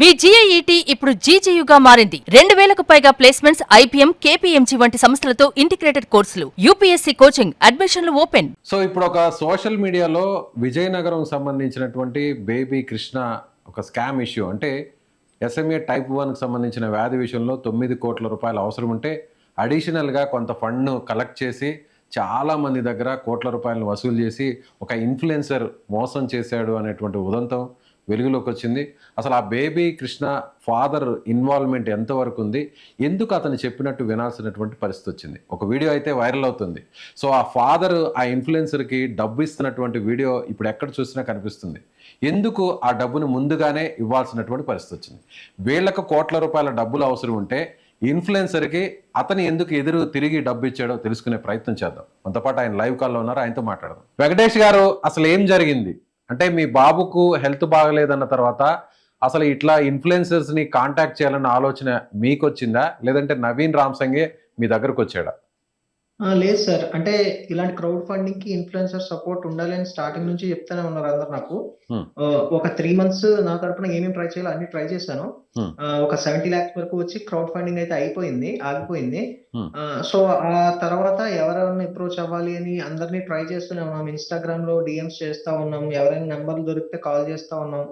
మీ జీఐఈటీ ఇప్పుడు జీజేయుగా మారింది. 2000కు పైగా ప్లేస్మెంట్స్, ఐపీఎం, కేపీఎంజీ వంటి సంస్థలతో ఇంటిగ్రేటెడ్ కోర్సులు, యూపీఎస్సీ కోచింగ్, అడ్మిషన్లు ఓపెన్. సో ఇప్పుడు ఒక సోషల్ మీడియాలో విజయనగరం సంబంధించినటువంటి బేబీ కృష్ణ ఒక స్కామ్ ఇష్యూ, అంటే ఎస్ఎంఏ టైప్ 1కి సంబంధించిన వ్యాధి విషయంలో 9 కోట్ల రూపాయలు అవసరం ఉంటే అడిషనల్గా కొంత ఫండ్ను కలెక్ట్ చేసి చాలామంది దగ్గర కోట్ల రూపాయలను వసూలు చేసి ఒక ఇన్ఫ్లుయెన్సర్ మోసం చేశాడు అనేటువంటి ఉదంతం వెలుగులోకి వచ్చింది. అసలు ఆ బేబీ కృష్ణ ఫాదర్ ఇన్వాల్వ్మెంట్ ఎంతవరకు ఉంది, ఎందుకు అతను చెప్పినట్టు వినాల్సినటువంటి పరిస్థితి వచ్చింది. ఒక వీడియో అయితే వైరల్ అవుతుంది. సో ఆ ఫాదర్ ఆ ఇన్ఫ్లుయెన్సర్కి డబ్బు ఇస్తున్నటువంటి వీడియో ఇప్పుడు ఎక్కడ చూసినా కనిపిస్తుంది. ఎందుకు ఆ డబ్బును ముందుగానే ఇవ్వాల్సినటువంటి పరిస్థితి వచ్చింది. వీళ్ళకు కోట్ల రూపాయల డబ్బులు అవసరం ఉంటే ఇన్ఫ్లుయెన్సర్కి అతను ఎందుకు ఎదురు తిరిగి డబ్బు ఇచ్చాడో తెలుసుకునే ప్రయత్నం చేద్దాం. మనతో పాటు ఆయన లైవ్ కాల్లో ఉన్నారు, ఆయనతో మాట్లాడదాం. వెంకటేష్ గారు, అసలు ఏం జరిగింది? అంటే మీ బాబుకు హెల్త్ బాగలేదన్న తర్వాత అసలు ఇట్లా ఇన్ఫ్లుయెన్సర్స్ని కాంటాక్ట్ చేయాలన్న ఆలోచన మీకు వచ్చిందా, లేదంటే నవీన్ రామ్సంగే మీ దగ్గరకు వచ్చాడా? లేదు సార్. అంటే ఇలాంటి క్రౌడ్ ఫండింగ్ కి ఇన్ఫ్లుయెన్సర్ సపోర్ట్ ఉండాలి అని స్టార్టింగ్ నుంచి చెప్తూనే ఉన్నారు అందరు నాకు. ఒక 3 months నా తరపున ఏమేమి ట్రై చేయాలో అన్ని ట్రై చేశాను. ఒక 70 lakhs వరకు వచ్చి క్రౌడ్ ఫండింగ్ అయితే ఆగిపోయింది. సో ఆ తర్వాత ఎవరెవరిని అప్రోచ్ అవ్వాలి అని అందరినీ ట్రై చేస్తూనే ఉన్నాం. ఇన్స్టాగ్రామ్ లో డిఎంస్ చేస్తా ఉన్నాం, ఎవరైనా నెంబర్లు దొరికితే కాల్ చేస్తా ఉన్నాం.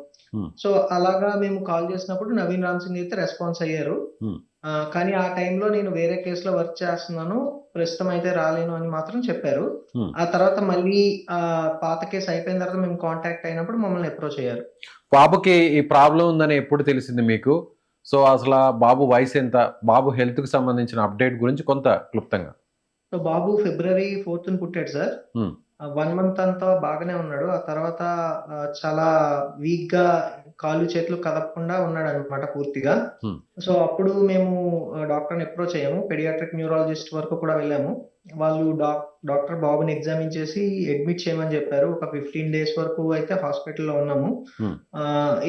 సో అలాగా మేము కాల్ చేసినప్పుడు నవీన్ రామ్ సింగ్ అయితే రెస్పాన్స్ అయ్యారు. కానీ ఆ టైంలో నేను వేరే కేసులో వర్క్ చేస్తున్నాను, ప్రస్తుతం అయితే రాలేను అని మాత్రం చెప్పారు. ఆ తర్వాత మళ్ళీ పాత కేసు అయిపోయిన తర్వాత మేము కాంటాక్ట్ అయినప్పుడు మమ్మల్ని అప్రోచ్ అయ్యారు. బాబుకి ఈ ప్రాబ్లం ఉందని ఎప్పుడు తెలిసింది మీకు? సో అసలు బాబు వయసు ఎంత? బాబు హెల్త్ కి సంబంధించిన అప్డేట్ గురించి కొంత క్లుప్తంగా. సో బాబు February 4th పుట్టాడు సార్. 1 month అంతా బాగానే ఉన్నాడు. ఆ తర్వాత చాలా వీక్ గా కాళ్ళు చేతులు కదపకుండా ఉన్నాడు అనమాట పూర్తిగా. సో అప్పుడు మేము డాక్టర్ని అప్రోచ్ అయ్యాము. పెడియాట్రిక్ న్యూరాలజిస్ట్ వరకు కూడా వెళ్ళాము. వాళ్ళు డాక్టర్ బాబుని ఎగ్జామిన్ చేసి అడ్మిట్ చేయమని చెప్పారు. ఒక 15 days వరకు అయితే హాస్పిటల్లో ఉన్నాము.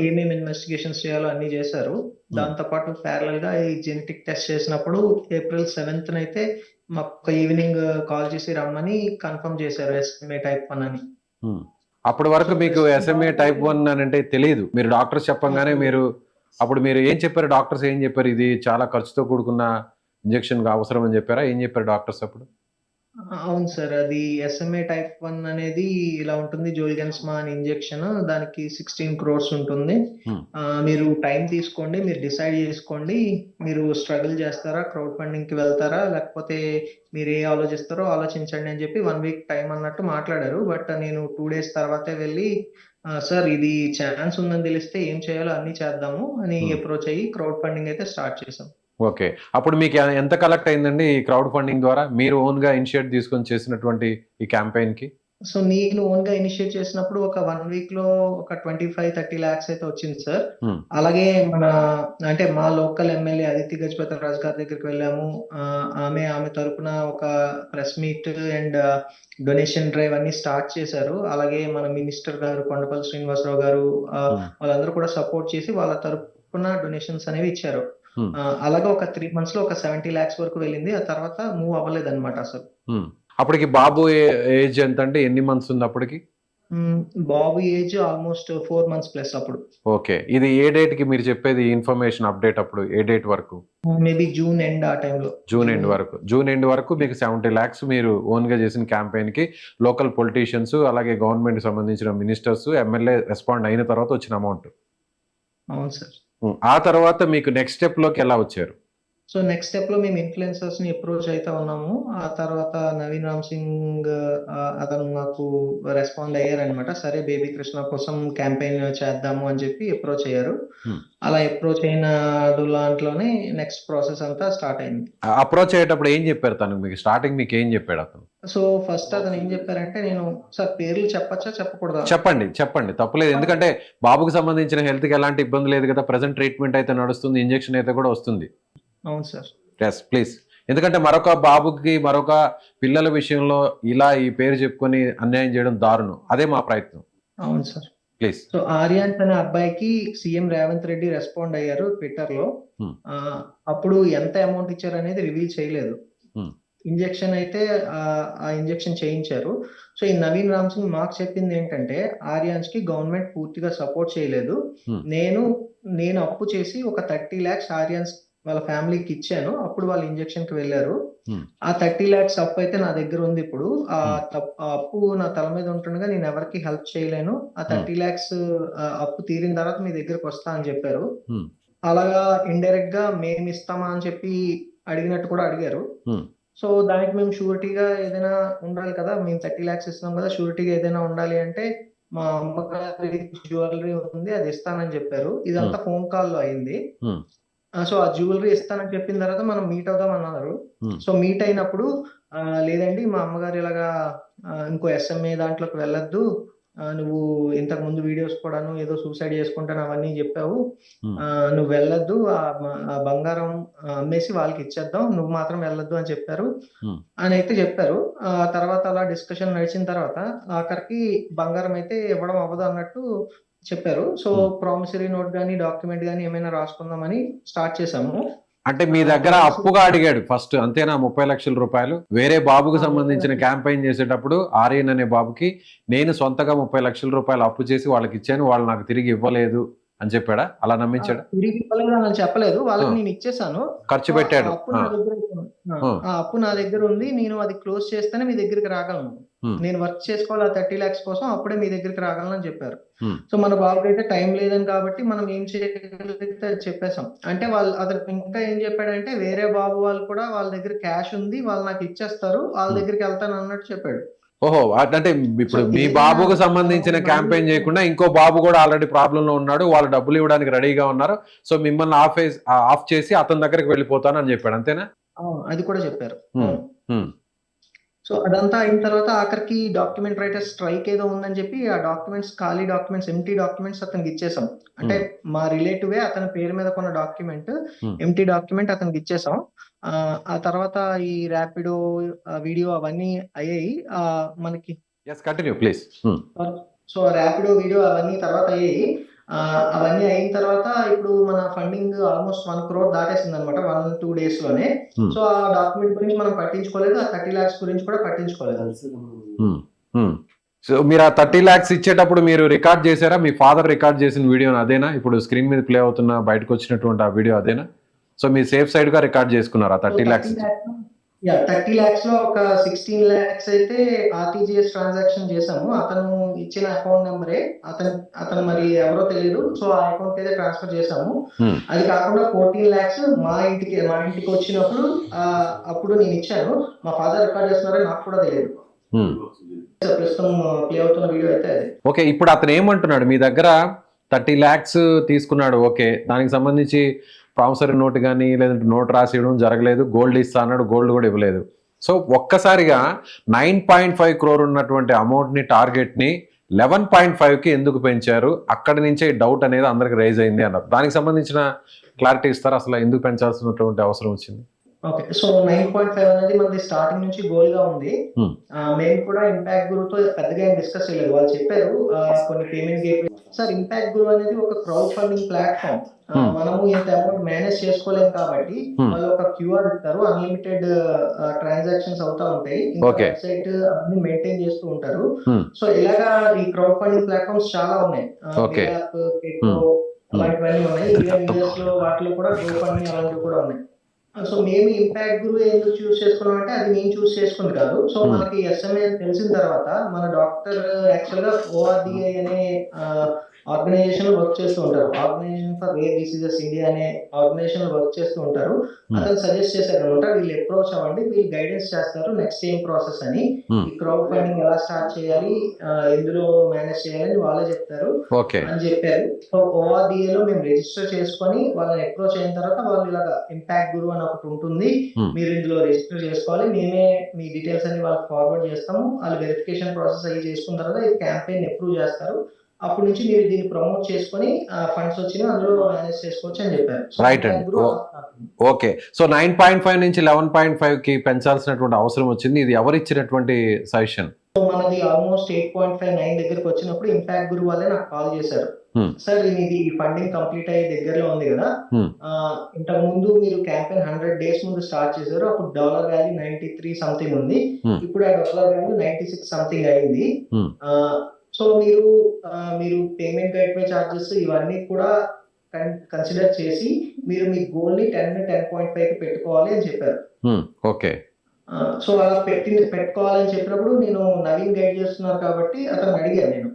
ఏమేమి ఇన్వెస్టిగేషన్స్ చేయాలో అన్ని చేశారు. దాంతో పాటు ప్యారలల్ గా ఈ జెనెటిక్ టెస్ట్ చేసినప్పుడు April 7th అయితే మాకు ఈవినింగ్ కాల్ చేసి రమ్మని కన్ఫర్మ్ చేశారు ఎస్ఎంఏ టైప్ 1 అని. అప్పటి వరకు మీకు ఎస్ఎంఏ టైప్ 1 అని అంటే తెలియదు. మీరు డాక్టర్స్ చెప్పంగానే మీరు ఏం చెప్పారు? డాక్టర్స్ ఏం చెప్పారు? ఇది చాలా ఖర్చుతో కూడుకున్న ఇంజెక్షన్ అవసరం అని చెప్పారా? ఏం చెప్పారు డాక్టర్స్ అప్పుడు? అవును సార్. అది ఎస్ఎంఏ టైప్ 1 అనేది ఇలా ఉంటుంది. జోల్గెన్స్మా అని ఇంజెక్షన్, దానికి 16 crores ఉంటుంది. మీరు టైం తీసుకోండి, మీరు డిసైడ్ చేసుకోండి, మీరు స్ట్రగుల్ చేస్తారా, క్రౌడ్ ఫండింగ్ కి వెళ్తారా, లేకపోతే మీరు ఏ ఆలోచిస్తారో ఆలోచించండి అని చెప్పి 1 week టైం అన్నట్టు మాట్లాడారు. బట్ నేను 2 days తర్వాతే వెళ్ళి సార్ ఇది ఛాన్స్ ఉందని తెలిస్తే ఏం చేయాలో అన్ని చేద్దాము అని అప్రోచ్ అయ్యి క్రౌడ్ ఫండింగ్ అయితే స్టార్ట్ చేసాం. ఓకే. అప్పుడు మీకు ఎంత కలెక్ట్ అయిందండి ఈ క్రౌడ్ ఫండింగ్ ద్వారా? మీరు ఓన్ గా ఇనిషియేట్ తీసుకొని చేసినటువంటి ఈ క్యాంపెయిన్ కి? సో నేను ఓన్ గా ఇనిషియేట్ చేసినప్పుడు ఒక 1 week లో ఒక 25-30 lakhs అయితే వచ్చింది సార్. అలాగే అంటే మా లోకల్ ఎమ్మెల్యే అదితి గజపతి రాజు గారి దగ్గరికి వెళ్ళాము. ఆమె తరపున ఒక press meet and donation drive అన్ని స్టార్ట్ చేశారు. అలాగే మన మినిస్టర్ గారు కొండపల్లి శ్రీనివాసరావు గారు వాళ్ళందరూ కూడా సపోర్ట్ చేసి వాళ్ళ తరపున డొనేషన్స్ అనేవి ఇచ్చారు. అలాగే ఒక 3 months లో ఒక 70 lakhs వరకు వెళ్ళింది. ఆ తర్వాత మూవ్ అవ్వలేదు అనమాట అసలు. అప్పటికి బాబు ఏజ్ ఎంత అంటే ఎన్ని మంత్స్ ఉంది అప్పటికి? బాబు ఏజ్ ఆల్మోస్ట్ 4 months ప్లస్ అప్పుడు. ఓకే. ఇది ఏ డేట్ కి మీరు చెప్పేది ఇన్ఫర్మేషన్ అప్డేట్? అప్పుడు ఏ డేట్ వరకు? మేబీ June end ఆ టైంలో. జూన్ ఎండ్ వరకు మీకు 70 lakhs మీరు ఓన్ గా చేసిన క్యాంపెయిన్ కి లోకల్ పొలిటీషియన్స్, అలాగే గవర్నమెంట్ సంబంధించిన మినిస్టర్స్, ఎమ్మెల్యే రెస్పాండ్ అయిన తర్వాత వచ్చిన అమౌంట్. అవును సార్. ఆ తర్వాత మీకు నెక్స్ట్ స్టెప్ లోకి ఎలా వచ్చారు? సో నెక్స్ట్ స్టెప్ లో మేము ఇన్ఫ్లుయెన్సర్స్ ని అప్రోచ్ అయితే ఉన్నాము. ఆ తర్వాత నవీన్ రామ్ సింగ్ అతను నాకు రెస్పాండ్ అయ్యారనమాట. సరే బేబీ కృష్ణ కోసం క్యాంపెయిన్ చేద్దాము అని చెప్పి అప్రోచ్ అయ్యారు. అలా అప్రోచ్ అయిన దాంట్లోనే నెక్స్ట్ ప్రాసెస్ అంతా స్టార్ట్ అయింది. అప్రోచ్ అయ్యేటప్పుడు ఏం చెప్పారు తను మీకు? స్టార్టింగ్ మీకు ఏం చెప్పాడు అతను? సో ఫస్ట్ అతను ఏం చెప్పారంటే, నేను సార్ పేర్లు చెప్పచ్చా చెప్పకూడదా? చెప్పండి, తప్పలేదు. ఎందుకంటే బాబుకు సంబంధించిన హెల్త్ కి ఎలాంటి ఇబ్బంది లేదు కదా, ప్రెసెంట్ ట్రీట్మెంట్ అయితే నడుస్తుంది, ఇంజెక్షన్ అయితే కూడా వస్తుంది. అవును సార్. Yes please. ఎందుకంటే మరొక బాబుకి మరొక పిల్లల విషయంలో ఇలా ఈ పేరు చెప్పుకొని అన్యాయం చేయడం దారుణం. అదే మా ప్రయత్నం. అవును సార్. ప్లీజ్. సో ఆర్యాన్స్ అనే అబ్బాయికి సీఎం రేవంత్ రెడ్డి రెస్పాండ్ అయ్యారు ట్విట్టర్ లో. అప్పుడు ఎంత అమౌంట్ ఇచ్చారు అనేది రివీల్ చేయలేదు. ఇంజెక్షన్ అయితే ఆ ఇంజెక్షన్ చేయించారు. సో ఈ నవీన్ రామ్ సింగ్ మాకు చెప్పింది ఏంటంటే, ఆర్యాన్స్ కి గవర్నమెంట్ పూర్తిగా సపోర్ట్ చేయలేదు. నేను నేను అప్పు చేసి ఒక 30 lakhs ఆర్యన్స్ వాళ్ళ ఫ్యామిలీకి ఇచ్చాను. అప్పుడు వాళ్ళు ఇంజెక్షన్‌కి వెళ్లారు. ఆ 30 lakhs అప్పు అయితే నా దగ్గర ఉంది ఇప్పుడు. ఆ అప్పు నా తల మీద ఉంటుండగా నేను ఎవరికీ హెల్ప్ చేయలేను. ఆ 30 lakhs అప్పు తీరిన తర్వాత మీ దగ్గరికి వస్తా అని చెప్పారు. అలాగా ఇండైరెక్ట్‌గా మేమిస్తామా అని చెప్పి అడిగినట్టు కూడా అడిగారు. సో, దానికి మేము షూరిటీగా ఏదైనా ఉండాలి కదా! మేము 30 lakhs ఇస్తున్నాం కదా! షూరిటీగా ఏదైనా ఉండాలి అంటే, మా అమ్మగారి జ్యువెల్లరీ ఉంది అది ఇస్తానని చెప్పారు. ఇదంతా ఫోన్ కాల్‌లో అయింది. సో, ఆ జ్యువెల్లరీ ఇస్తానని చెప్పిన తర్వాత మనం మీట్ అవుదాం అన్నారు. సో, మీట్ అయినప్పుడు లేదండి మా అమ్మగారు ఇలాగా ఇంకో ఎస్ఎంఏ దాంట్లోకి వెళ్ళొద్దు. నువ్వు ఇంతకుముందు వీడియోస్ కూడాను ఏదో సూసైడ్ చేసుకుంటాను అవన్నీ చెప్పావు. నువ్వు వెళ్ళొద్దు. ఆ బంగారం అమ్మేసి వాళ్ళకి ఇచ్చేద్దాం. నువ్వు మాత్రం వెళ్ళొద్దు అని చెప్పారు. అనైతే చెప్పారు. తర్వాత అలా డిస్కషన్ నడిచిన తర్వాత ఆఖరికి బంగారం అయితే ఇవ్వడం అవ్వదు అన్నట్టు చెప్పారు. సో, ప్రామిసరీ నోట్ గాని, డాక్యుమెంట్ గాని ఏమైనా రాసుకుందామని స్టార్ట్ చేశాము. అంటే మీ దగ్గర అప్పుగా అడిగాడు ఫస్ట్, అంతేనా? 30 లక్షల రూపాయలు వేరే బాబుకు సంబంధించిన క్యాంపెయిన్ చేసేటప్పుడు ఆర్యన్ అనే బాబుకి నేను సొంతగా 30 లక్షల రూపాయలు అప్పు చేసి వాళ్ళకి ఇచ్చాను, వాళ్ళు నాకు తిరిగి ఇవ్వలేదు అని చెప్పాడా? అలా నమ్మించాడా? తిరిగి ఇవ్వలేదు అని చెప్పలేదు. వాళ్ళకి నేను ఇచ్చేసాను. ఖర్చు పెట్టాడు. ఆ అప్పు నా దగ్గర ఉంది. నేను అది క్లోజ్ చేస్తేనే మీ దగ్గరికి రాగలను. నేను వర్క్ చేసుకోవాలి ఆ 30 lakhs కోసం, అప్పుడే మీ దగ్గరికి రాగలను అని చెప్పారు. సో, మన బాబుకైతే టైం లేదని కాబట్టి మనం ఏం చేయగలిగితే అది చెప్పేసాం. అంటే అతను ఇంకా ఏం చెప్పాడంటే వేరే బాబు వాళ్ళు కూడా వాళ్ళ దగ్గర క్యాష్ ఉంది. వాళ్ళు నాకు ఇచ్చేస్తారు. వాళ్ళ దగ్గరికి వెళ్తాను అన్నట్టు చెప్పాడు. ఓహో, అంటే ఇప్పుడు మీ బాబుకు సంబంధించిన క్యాంపెయిన్ చేయకుండా ఇంకో బాబు కూడా ఆల్రెడీ ప్రాబ్లం లో ఉన్నాడు, వాళ్ళు డబ్బులు ఇవ్వడానికి రెడీగా ఉన్నారు, సో మిమ్మల్ని ఆఫ్ చేసి అతని దగ్గరికి వెళ్ళిపోతాను అని చెప్పాడు, అంతేనా? అది కూడా చెప్పారు. సో, అదంతా అయిన తర్వాత ఆఖరికి డాక్యుమెంట్ రైటర్ స్ట్రైక్ ఏదో ఉందని చెప్పి ఆ డాక్యుమెంట్స్, ఖాళీ డాక్యుమెంట్స్, ఎంప్టీ డాక్యుమెంట్స్ అతనికి ఇచ్చేసాం. అంటే మా రిలేటివే అతని పేరు మీద కొన్న డాక్యుమెంట్, ఎంప్టీ డాక్యుమెంట్ అతనికి ఇచ్చేసాం. ఆ తర్వాత ఈ ర్యాపిడో వీడియో అవన్నీ అయ్యాయి. మనకి continue please. So, Rapido video అవన్నీ తర్వాత అయ్యాయి. అవన్నీ అయిన తర్వాత ఇప్పుడు మన ఫండింగ్ ఆల్మోస్ట్ 1 crore దాటేసింది అనమాట 1-2 days లోనే. సో, ఆ డాక్యుమెంట్ గురించి మనం పట్టించుకోలేదు. ఆ 30 lakhs గురించి కూడా పట్టించుకోలేదు. సో మీరు ఆ 30 lakhs ఇచ్చేటప్పుడు మీరు రికార్డ్ చేశారా? మీ ఫాదర్ రికార్డ్ చేసిన వీడియో అదేనా? ఇప్పుడు స్క్రీన్ మీద ప్లే అవుతున్న బయటకు వచ్చినటువంటి ఆ వీడియో అదేనా? సో మీరు సేఫ్ సైడ్ గా రికార్డ్ చేసుకున్నారా 30 lakhs? 30 lakhs లో ఒక 16 lakhs అయితే ఆర్టీజీఎస్ ట్రాన్సాక్షన్ చేసాము. అతను ఇచ్చిన అకౌంట్ నెంబరే, అతను మరి ఎవరో తెలియదు. సో, ఆ అకౌంట్ అయితే ట్రాన్స్ఫర్ చేసాము. అది కాకుండా 14 lakhs మా ఇంటికి వచ్చినప్పుడు అప్పుడు నేను ఇచ్చాను. మా ఫాదర్ రికార్డ్ చేస్తున్నారని నాకు కూడా తెలియదు. ప్రస్తుతం ప్లే అవుతున్న వీడియో అయితే అది. ఓకే, ఇప్పుడు అతను ఏమంటున్నాడు? మీ దగ్గర 30 lakhs తీసుకున్నాడు, ఓకే, దానికి సంబంధించి ప్రామిసరీ నోట్ కానీ లేదంటే నోట్ రాసి ఇవ్వడం జరగలేదు, గోల్డ్ ఇస్తా అన్నాడు, గోల్డ్ కూడా ఇవ్వలేదు. సో ఒక్కసారిగా 9.5 crore ఉన్నటువంటి అమౌంట్ని, టార్గెట్ని 11.5కి ఎందుకు పెంచారు? అక్కడి నుంచే డౌట్ అనేది అందరికి రైజ్ అయింది అన్నారు. దానికి సంబంధించిన క్లారిటీ ఇస్తారు, అసలు ఎందుకు పెంచాల్సినటువంటి అవసరం వచ్చింది? ఓకే, సో 9.5 అనేది మనది స్టార్టింగ్ నుంచి గోల్ గా ఉంది. మేము కూడా ఇంపాక్ట్ గురుతో పెద్దగా ఏం డిస్కస్ చేయలేదు. వాళ్ళు చెప్పారు కొన్ని పేమెంట్ గేట్వే. సార్, ఇంపాక్ట్ గురు అనేది ఒక క్రౌడ్ ఫండింగ్ ప్లాట్ఫామ్. మనము ఇంత అమౌంట్ మేనేజ్ చేసుకోలేము కాబట్టి వాళ్ళు ఒక క్యూఆర్ ఇస్తారు. అన్లిమిటెడ్ ట్రాన్సాక్షన్స్ అవుతా ఉంటాయి. వెబ్సైట్ అన్ని మెయింటైన్ చేస్తూ ఉంటారు. సో, ఇలాగా ఈ క్రౌడ్ ఫండింగ్ ప్లాట్ఫామ్స్ చాలా ఉన్నాయి. అలాంటివన్నీ ఉన్నాయి. యూఎస్ లో వాటిలో కూడా గో ఫండింగ్ అలాంటివి కూడా ఉన్నాయి. సో, మేము ఇంపాక్ట్ గురు ఎందుకు చూస్ చేసుకున్నాం అంటే అది నేను చూస్ చేసుకుంది కాదు. సో, మనకి ఎస్ఎంఏ తెలిసిన తర్వాత మన డాక్టర్ యాక్చువల్ గా ORDI అనే ఆర్గనైజేషన్ వర్క్ చేస్తూ ఉంటారు. Organisation for rare diseases India అనే ఆర్గనైజేషన్ వర్క్ చేస్తూ ఉంటారు. అతను సజెస్ట్ చేశారు అనమాట, వీళ్ళు అప్రోచ్ అవ్వండి, వీళ్ళు గైడెన్స్ చేస్తారు నెక్స్ట్ ఏం ప్రాసెస్ అని, ఈ క్రౌడ్ ఫండింగ్ ఎలా స్టార్ట్ చేయాలి, ఎందులో మేనేజ్ చేయాలని వాళ్ళే చెప్తారు అని చెప్పారు. సో, ORDI లో మేము రిజిస్టర్ చేసుకొని వాళ్ళని అప్రోచ్ అయిన తర్వాత వాళ్ళు ఇలాగా ఇంపాక్ట్ గురు అని ఒకటి ఉంటుంది, మీరు ఇందులో రిజిస్టర్ చేసుకోవాలి, మేమే మీ డీటెయిల్స్ అన్ని వాళ్ళకి ఫార్వర్డ్ చేస్తాము, వాళ్ళు వెరిఫికేషన్ ప్రాసెస్ అయ్యి చేసుకున్న తర్వాత ఈ క్యాంపెయిన్ అప్రూవ్ చేస్తారు, అప్పటి నుంచి మీరు దీన్ని ప్రమోట్ చేసుకొని ఫండ్స్ వచ్చినా అందులో మేనేజ్ చేసుకోవచ్చు అని చెప్పారు. రైట్ అండి, ఓకే. సో 9.5 నుంచి 11.5కి పెంచాల్సినటువంటి అవసరం వచ్చింది. ఇది ఎవరు ఇచ్చినటువంటి సజెషన్? సో, మనది ఆల్మోస్ట్ 8.59 దగ్గరకు వచ్చినప్పుడు ఇంపాక్ట్ గురు వాళ్ళే నాకు కాల్ చేశారు. సార్, ఇది ఫండింగ్ కంప్లీట్ అయ్యే దగ్గరలో ఉంది కదా, ఇంతకు ముందు మీరు క్యాంపెయిన్ 100 days ముందు స్టార్ట్ చేశారు, అప్పుడు డాలర్ వాల్యూ 93 సంథింగ్ ఉంది, ఇప్పుడు ఆ డాలర్ వాల్యూ 96 సంథింగ్ అయింది. సో, మీరు పేమెంట్ గేట్వే చార్జెస్ ఇవన్నీ కూడా కన్సిడర్ చేసి మీరు మీ గోల్ ని 10.5కి పెట్టుకోవాలి అని చెప్పారు. ఓకే. సో అలా పెట్టుకోవాలని చెప్పినప్పుడు నేను నవీన్ గైడ్ చేస్తున్నారు కాబట్టి అతను అడిగాను నేను,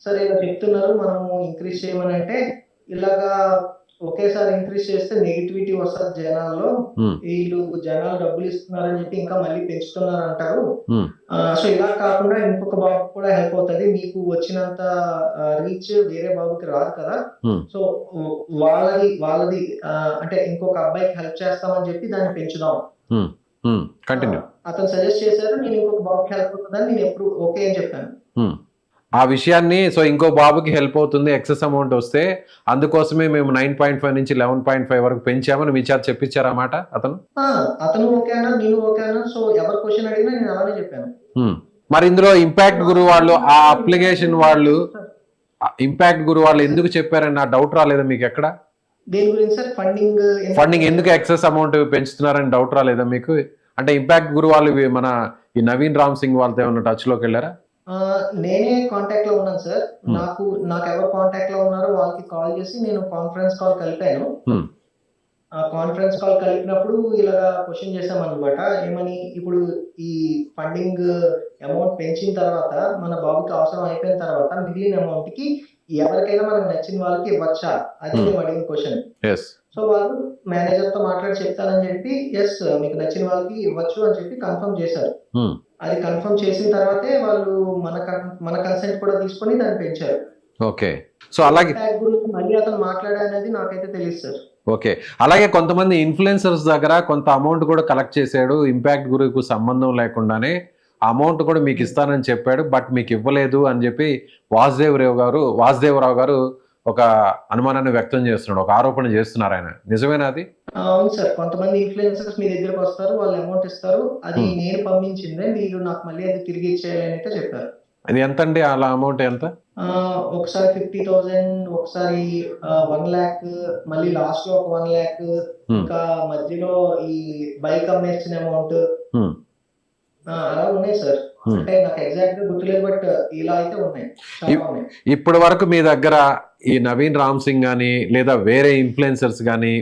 సరే ఇలా చెప్తున్నారు మనము ఇంక్రీజ్ చేయమని అంటే, ఇలాగా ఒకేసారి ఇంక్రీజ్ చేస్తే నెగిటివిటీ వస్తుంది జనాల్లో, వీళ్ళు జనాలు డబ్బులు ఇస్తున్నారని చెప్పి ఇంకా మళ్ళీ పెంచుతున్నారు అంటారు. సో ఇలా కాకుండా ఇంకొక బాబు కూడా హెల్ప్ అవుతుంది, మీకు వచ్చినంత రీచ్ వేరే బాబుకి రాదు కదా, సో వాళ్ళది అంటే ఇంకొక అబ్బాయికి హెల్ప్ చేస్తామని చెప్పి దాన్ని పెంచుదాం. అతను సజెస్ట్ చేశారు, నేను ఇంకొక బాబుకి హెల్ప్ అవుతుందని నేను ఎప్పుడు ఓకే అని చెప్పాను. ఆ విషయాన్ని సో ఇంకో బాబుకి హెల్ప్ అవుతుంది ఎక్సెస్ అమౌంట్ వస్తే అందుకోసమే మేము 9.5 నుంచి 11.5 వరకు పెంచామని మీ చేత చెప్పించారన్నమాట అతను ఓకే అన్నా, నేను ఓకే అన్నా. సో ఎవరు క్వశ్చన్ అడిగినా నేను అలానే చెప్పాను. మరి ఇందులో ఇంపాక్ట్ గురు వాళ్ళు ఆ అప్లికేషన్ వాళ్ళు ఇంపాక్ట్ గురు వాళ్ళు ఎందుకు చెప్పారని నా డౌట్ రాలేదా మీకు ఎక్కడ? దేని గురించి సార్? ఫండింగ్ ఎందుకు ఎక్సెస్ అమౌంట్ పెంచుతున్నారని డౌట్ రాలేదా మీకు? అంటే ఇంపాక్ట్ గురు వాళ్ళు మన ఈ నవీన్ రామ్ సింగ్ వాళ్ళతో ఏమన్నా టచ్ లోకి వెళ్ళారా? నేనే కాంటాక్ట్ లో ఉన్నాను సార్. నాకు ఎవరు కాంటాక్ట్ లో ఉన్నారో వాళ్ళకి కాల్ చేసి నేను కాన్ఫరెన్స్ కాల్ కలిపాను. ఆ కాన్ఫరెన్స్ కాల్ కలిపినప్పుడు ఇలా క్వశ్చన్ చేశామన్నమాట, ఏమని, ఇప్పుడు ఈ ఫండింగ్ అమౌంట్ పెంచిన తర్వాత మన బాబుకి అవసరం అయిపోయిన తర్వాత మిగిలిన అమౌంట్ కి ఎవరికైనా మనకు నచ్చిన వాళ్ళకి ఇవ్వచ్చా, అది మేము అడిగిన క్వశ్చన్. సో వాళ్ళు మేనేజర్ తో మాట్లాడి చెప్తానని చెప్పి ఎస్ మీకు నచ్చిన వాళ్ళకి ఇవ్వచ్చు అని చెప్పి కన్ఫర్మ్ చేశారు. అది కన్ఫర్మ్ చేసిన తర్వాతే వాళ్ళు మన కన్సెంట్ కూడా తీసుకొని దాన్ని పెంచారు. ఓకే. సో అలాగే మళ్ళీ అతను మాట్లాడా అనేది నాకైతే తెలియదు సార్. ఓకే. అలాగే కొంతమంది ఇన్ఫ్లుయెన్సర్స్ దగ్గర కొంత అమౌంట్ కూడా కలెక్ట్ చేశాడు, ఇంపాక్ట్ గురుకు సంబంధం లేకుండానే అమౌంట్ కూడా మీకు ఇస్తానని చెప్పాడు, బట్ మీకు ఇవ్వలేదు అని చెప్పి వాసుదేవరావు గారు ఒక అనుమానాన్ని వ్యక్తం చేస్తున్నాడు, ఒక ఆరోపణ చేస్తున్నారు ఆయన. నిజమేనా అది? అవును సార్. కొంతమంది ఇన్ఫ్లుయెన్సర్స్ మీ దగ్గరకు వస్తారు, వాళ్ళు అమౌంట్ ఇస్తారు, అది నేను పంపించిందే, మీరు నాకు మళ్ళీ అది తిరిగి ఇచ్చేయాలని అయితే చెప్పారు. అది ఎంత అండి? అలా అమౌంట్ ఎంత? ఒకసారి 50,000, ఒకసారి 1 lakh, మళ్ళీ లాస్ట్ లో ఒక 1 lakh, ఇంకా మధ్యలో ఈ బైక్ అమ్మేసిన అమౌంట్, అలా ఉన్నాయి సార్. అంటే నాకు ఎగ్జాక్ట్ గా గుర్తులేదు, బట్ ఇలా అయితే ఉన్నాయి. ఇప్పటి వరకు మీ దగ్గర ఈ నవీన్ రామ్ సింగ్ గానీ లేదా వేరే ఇన్ఫ్లుయెన్సర్స్ గానీ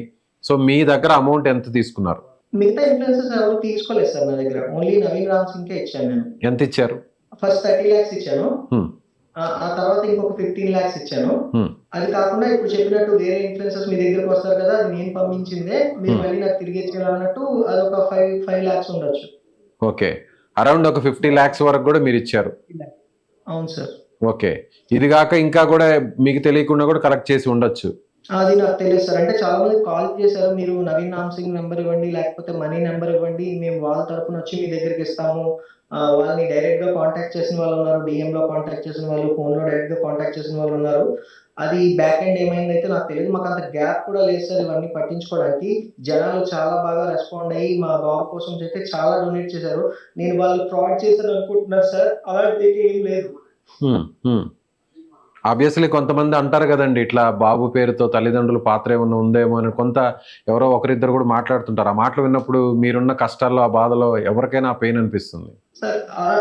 సో మీ దగ్గర అమౌంట్ ఎంత తీసుకున్నారు? మిగతా ఇన్ఫ్లుయెన్సర్స్ ఎవరు తీసుకోలేదు సార్ నా దగ్గర, ఓన్లీ నవీన్ రామ్ సింగ్ కే ఇచ్చాను నేను. ఎంత ఇచ్చారు? ఫస్ట్ 30 lakhs ఇచ్చాను, ఆ తర్వాత ఇంకొక 15 lakhs ఇచ్చాను. అది కాకుండా ఇప్పుడు చెప్పినట్టు వేరే ఇన్ఫ్లుయెన్సర్స్ మీ దగ్గరకు వస్తారు కదా, అది నేను పంపించిందే, మీరు మళ్ళీ నాకు తిరిగి ఇచ్చేయాలన్నట్టు అదొక 5 lakhs ఉండొచ్చు. ఓకే. అరౌండ్ ఒక 50 lakhs వరకు కూడా మీరు ఇచ్చారు. అవును సార్. ఓకే. ఇది కాక ఇంకా కూడా మీకు తెలియకుండా కూడా కలెక్ట్ చేసి ఉండొచ్చు. అది నాకు తెలియదు సార్. అంటే చాలా మంది కాల్ చేశారు, మీరు నవీన్ రామ్ సింగ్ నెంబర్ ఇవ్వండి, లేకపోతే మనీ నెంబర్ ఇవ్వండి, మేము వాళ్ళ తరపున వచ్చి మీ దగ్గరికి ఇస్తాము. వాళ్ళని డైరెక్ట్ గా కాంటాక్ట్ చేసిన వాళ్ళు ఉన్నారు, డిఎం లో కాంటాక్ట్ చేసిన వాళ్ళు, ఫోన్ లో డైరెక్ట్ గా కాంటాక్ట్ చేసిన వాళ్ళు ఉన్నారు. అది బ్యాక్ ఎండ్ ఏమైందైతే నాకు తెలియదు. మాకు అంత గ్యాప్ కూడా లేదు సార్ ఇవన్నీ పట్టించుకోవడానికి. జనాలు చాలా బాగా రెస్పాండ్ అయ్యి మా బాబు కోసం అయితే చాలా డొనేట్ చేశారు. నేను వాళ్ళు ఫ్రాడ్ చేశారు అనుకుంటున్నారు సార్, అలాంటి ఏం లేదు. ఆబ్వియస్లీ కొంతమంది అంటారు కదండి, ఇట్లా బాబు పేరుతో తల్లిదండ్రుల పాత్ర ఏమన్నా ఉందేమో అని కొంత ఎవరో ఒకరిద్దరు కూడా మాట్లాడుతుంటారు. ఆ మాటలు విన్నప్పుడు మీరున్న కష్టాల్లో ఆ బాధలో ఎవరికైనా పెయిన్ అనిపిస్తుంది సార్.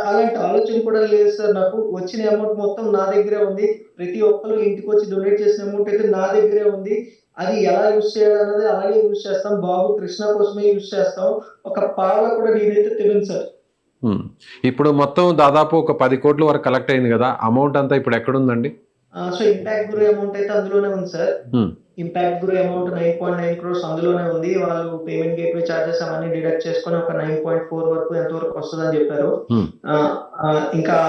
అలాంటి ఆలోచన కూడా లేదు సార్. నాకు వచ్చిన అమౌంట్ మొత్తం నా దగ్గరే ఉంది, ప్రతి ఒక్కరు ఇంటికి వచ్చి డొనేట్ చేసిన అమౌంట్ అయితే నా దగ్గరే ఉంది. అది ఎలా యూజ్ చేయాలన్నది అలాగే యూజ్ చేస్తాం, బాబు కృష్ణ కోసమే యూజ్ చేస్తాం. ఒక పావ కూడా నేనైతే తెలియదు సార్. ఇప్పుడు మొత్తం దాదాపు ఒక 10 కోట్ల వరకు కలెక్ట్ అయింది కదా, అమౌంట్ అంతా ఇప్పుడు ఎక్కడుందండి? సో ఇంపాక్ట్ గురు అమౌంట్ అయితే అందులోనే ఉంది సార్. ఇంపాక్ట్ గురు అమౌంట్ 9.9 crores అందులోనే ఉంది. వాళ్ళు పేమెంట్ గేట్వే చార్జెస్ అవన్నీ డిడక్ట్ చేసుకొని ఒక 9.4 వరకు ఎంతవరకు వస్తుందని చెప్పారు. ఇంకా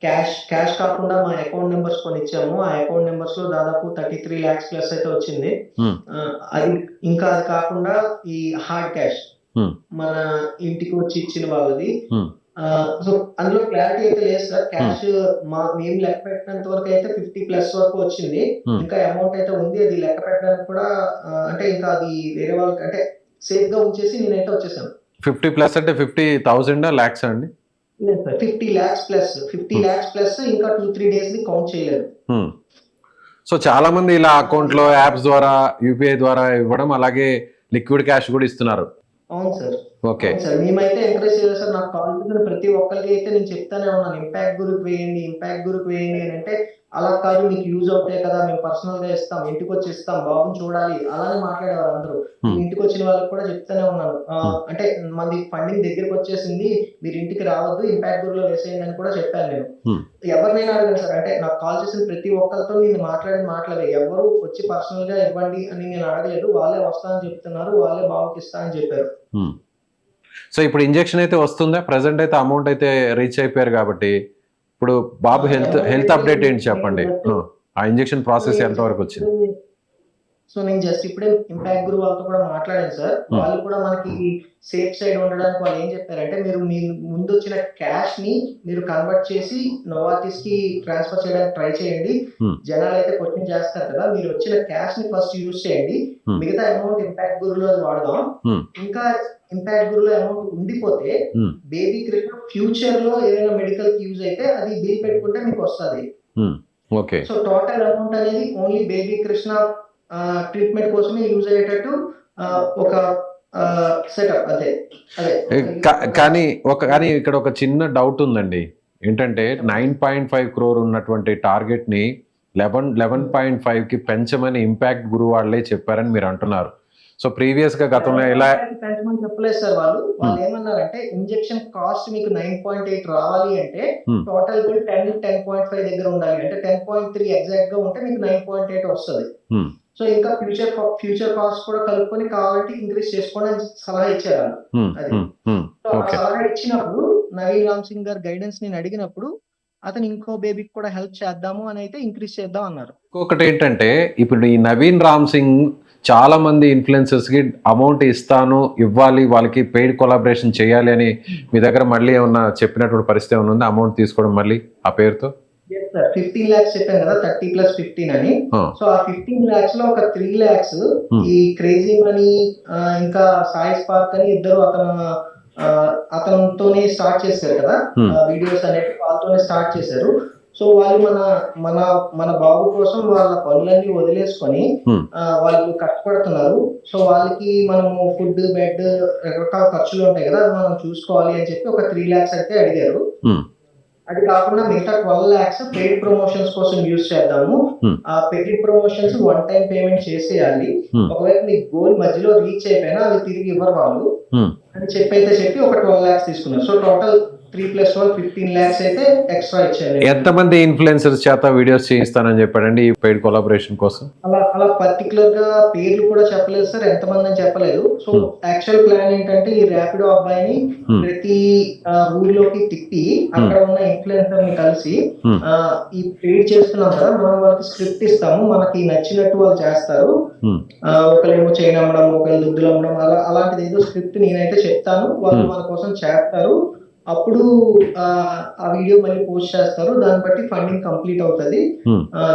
క్యాష్ కాకుండా మా అకౌంట్ నెంబర్స్ కొన్ని ఇచ్చాము. ఆ అకౌంట్ నెంబర్స్ లో దాదాపు 33 lakhs ప్లస్ అయితే వచ్చింది. అది ఇంకా అది కాకుండా ఈ హార్డ్ క్యాష్ మన ఇంటికి వచ్చి ఇచ్చిన వాళ్ళది. సో అందులో క్లారిటీ అయితే లేదు సార్. క్యాష్ మేము లెక్క పెట్టినంత వరకు అయితే 50+ వరకు వచ్చింది. ఇంకా అమౌంట్ అయితే ఉంది, అది లెక్క పెట్టడానికి కూడా అంటే ఇంకా అది వేరే వాళ్ళకి అంటే సేఫ్ గా ఉంచేసి నేనైతే వచ్చేసాను. 50+ అంటే 50,000 lakhs అండి? 50 lakhs ప్లస్ ఇంకా 2-3 days ని కౌంట్ చేయలేదు. సో చాలా మంది ఇలా అకౌంట్ లో యాప్స్ ద్వారా యూపీఐ ద్వారా ఇవ్వడం, అలాగే లిక్విడ్ క్యాష్ కూడా ఇస్తున్నారు. అవును సార్. ఓకే. అవును సార్. మేమైతే ఎంకరేజ్ చేయలేదు సార్. నాకు కాల్ చేసిన ప్రతి ఒక్కరికి అయితే నేను చెప్తానే ఉన్నాను. ఇంపాక్ట్ గ్రూప్ వేయండి, ఇంపాక్ట్ గ్రూప్ వేయండి అని అంటే, అలా కాదు మీకు యూజ్ అవుతాయి కదా! మేము పర్సనల్‌గా ఇస్తాం. ఇంటికొచ్చి ఇస్తాం. బాబుని చూడాలి. అలానే మాట్లాడేవారు అందరూ. నేను ఇంటికొచ్చిన వాళ్ళకి కూడా చెప్తానే ఉన్నాను. అంటే మాది ఫండింగ్ దగ్గరికొచ్చేసింది. మీరు ఇంటికి రావద్దు. ఇంపాక్ట్ గ్రూప్‌లో వేసేయండి అని కూడా చెప్పాను నేను. ఎవరినైనా అడగండి సార్. అంటే నాకు కాల్ చేసిన ప్రతి ఒక్కరితో నేను మాట్లాడిన మాటలవే. ఎవరు వచ్చి పర్సనల్‌గా ఇవ్వండి అని నేను అడగలేదు. వాళ్ళే వస్తా అని చెప్తున్నారు. వాళ్ళే బాబుకి ఇస్తా అని చెప్పారు. సో ఇప్పుడు ఇంజెక్షన్ అయితే వస్తుందా? ప్రెజెంట్ అయితే అమౌంట్ అయితే రీచ్ అయిపోయారు కాబట్టి ఇప్పుడు బాబు హెల్త్ అప్డేట్ ఏంటి చెప్పండి? ఆ ఇంజెక్షన్ ప్రాసెస్ ఎంత వరకు వచ్చింది? సో నేను జస్ట్ ఇప్పుడే ఇంపాక్ట్ గ్రూప్ వాళ్ళతో కూడా మాట్లాడాను సార్. వాళ్ళు కూడా మనకి సేఫ్ సైడ్ ఉండడానికి వాళ్ళు ఏం చెప్పారంటే, మీరు మీ ముందు వచ్చిన క్యాష్ ని మీరు కన్వర్ట్ చేసి నోవార్టిస్ కి ట్రాన్స్ఫర్ చేయడానికి ట్రై చేయండి. జనాలు అయితే క్వశ్చన్ చేస్తారు కదా, మీరు వచ్చిన క్యాష్ ని ఫస్ట్ యూజ్ చేయండి. మిగతా అమౌంట్ ఇంపాక్ట్ గ్రూప్ లో వాడదాం. ఇంకా ఇంపాక్ట్ గ్రూప్ లో అమౌంట్ ఉండిపోతే బేబీ కృష్ణ ఫ్యూచర్ లో ఏదైనా మెడికల్ కి యూజ్ అయితే అది బిల్ పెట్టుకుంటే మీకు వస్తుంది. ఓకే. సో టోటల్ అమౌంట్ అనేది ఓన్లీ బేబీ కృష్ణ ట్రీట్మెంట్ కోసమే యూజ్ అయ్యేటట్టు ఒక సెటప్ అదే. కానీ ఇక్కడ ఒక చిన్న డౌట్ ఉందండి. ఏంటంటే 9.5 crore ఉన్నటువంటి టార్గెట్ ని 11.5 కి పెంచమని ఇంపాక్ట్ గురు వాళ్ళే చెప్పారని మీరు అంటున్నారు. సో ప్రీవియస్ గా గతంలో ఎలా పెంచమని చెప్పలేదు సార్. వాళ్ళు ఏమన్నారంటే, ఇంజెక్షన్ కాస్ట్ మీకు 9.8 రావాలి అంటే టోటల్ బిల్ 10.5 దగ్గర ఉండాలి. అంటే 10.3 ఎగ్జాక్ట్ గా ఉంటే మీకు 9.8 వస్తుంది. సో ఇంకా ఫ్యూచర్ కాస్ట్ కూడా కలుపుకొని కావాలంటే ఇంక్రీజ్ చేసుకోండి అని సలహా ఇచ్చారు. అది సో ఆ సలహా ఇచ్చినప్పుడు నవీన్ రామ్ సింగ్ గారు గైడెన్స్ నేను అడిగినప్పుడు అతను ఇంకో బేబీకి కూడా హెల్ప్ చేద్దాము అని అయితే ఇంక్రీజ్ చేద్దాం అన్నారు. ఇంకొకటి ఏంటంటే, ఇప్పుడు ఈ నవీన్ రామ్ సింగ్ చాలా మంది ఇన్ఫ్లుయెన్సర్స్ కి అమౌంట్ ఇవ్వాలి, వాళ్ళకి పెయిడ్ కొలాబరేషన్ చేయాలి అని మీ దగ్గర మళ్ళీ ఏమన్నా చెప్పినటువంటి పరిస్థితి ఏమైనా ఉందా? అమౌంట్ తీసుకోవడం మళ్ళీ ఆ పేరుతో 15 lakhs చెప్పాను కదా, 30 + 15 అని. సో ఆ 15 lakhs లో ఒక 3 lakhs ఈ క్రేజీ మనీ ఇంకా సాయి స్పార్క్ అని ఇద్దరు అతనితోనే స్టార్ట్ చేశారు కదా వీడియోస్ అనేవి, వాళ్ళతోనే స్టార్ట్ చేశారు. సో వాళ్ళు మన బాబు కోసం వాళ్ళ పనులన్నీ వదిలేసుకొని వాళ్ళు కష్టపడుతున్నారు. సో వాళ్ళకి మనము ఫుడ్, బెడ్, రకరకాల ఖర్చులు ఉంటాయి కదా, మనం చూసుకోవాలి అని చెప్పి ఒక 3 lakhs అయితే అడిగారు. అది కాకుండా మిగతా 12 lakhs పెయిడ్ ప్రమోషన్స్ కోసం యూజ్ చేద్దాము. ఆ పెయిడ్ ప్రమోషన్స్ 1 time పేమెంట్ చేసేయాలి. ఒకవేళ మీ గోల్ మధ్యలో రీచ్ అయిపోయినా అవి తిరిగి ఇవ్వరు వాళ్ళు అని చెప్పి ఒక 12 lakhs తీసుకున్నారు. సో టోటల్ 3 + 12 15 lakhs అయితే ఎక్స్ట్రా ఇచ్చారు. ఎంతమంది ఇన్ఫ్లుయెన్సర్స్ చేత వీడియోస్ చేయిస్తానని చెప్పాడండి ఈ పెయిడ్ కొలాబరేషన్ కోసం? అలా పర్టికులర్ గా పేర్లు కూడా చెప్పలేదు సార్, ఎంతమంది అని చెప్పలేదు. సో యాక్చువల్ ప్లాన్ ఏంటంటే, ఈ ర్యాపిడో అబ్బాయిని ప్రతి ఊర్లోకి తిప్పి అక్కడ ఉన్న ఇన్ఫ్లుయెన్సర్ ని కలిసి ఈ పెయిడ్ చేస్తున్నాం కదా, మనం వాళ్ళకి స్క్రిప్ట్ ఇస్తాము, మనకి నచ్చినట్టు వాళ్ళు చేస్తారు. ఒకళ్ళేమో చైన్ అమ్మడం, ఒకళ్ళు దుద్దులు అమ్మడం, అలాంటిది ఏదో స్క్రిప్ట్ నేనైతే చెప్తాను, వాళ్ళు మన కోసం చేస్తారు. అప్పుడు ఆ వీడియో మళ్ళీ పోస్ట్ చేస్తారు. దాన్ని బట్టి ఫండింగ్ కంప్లీట్ అవుతుంది.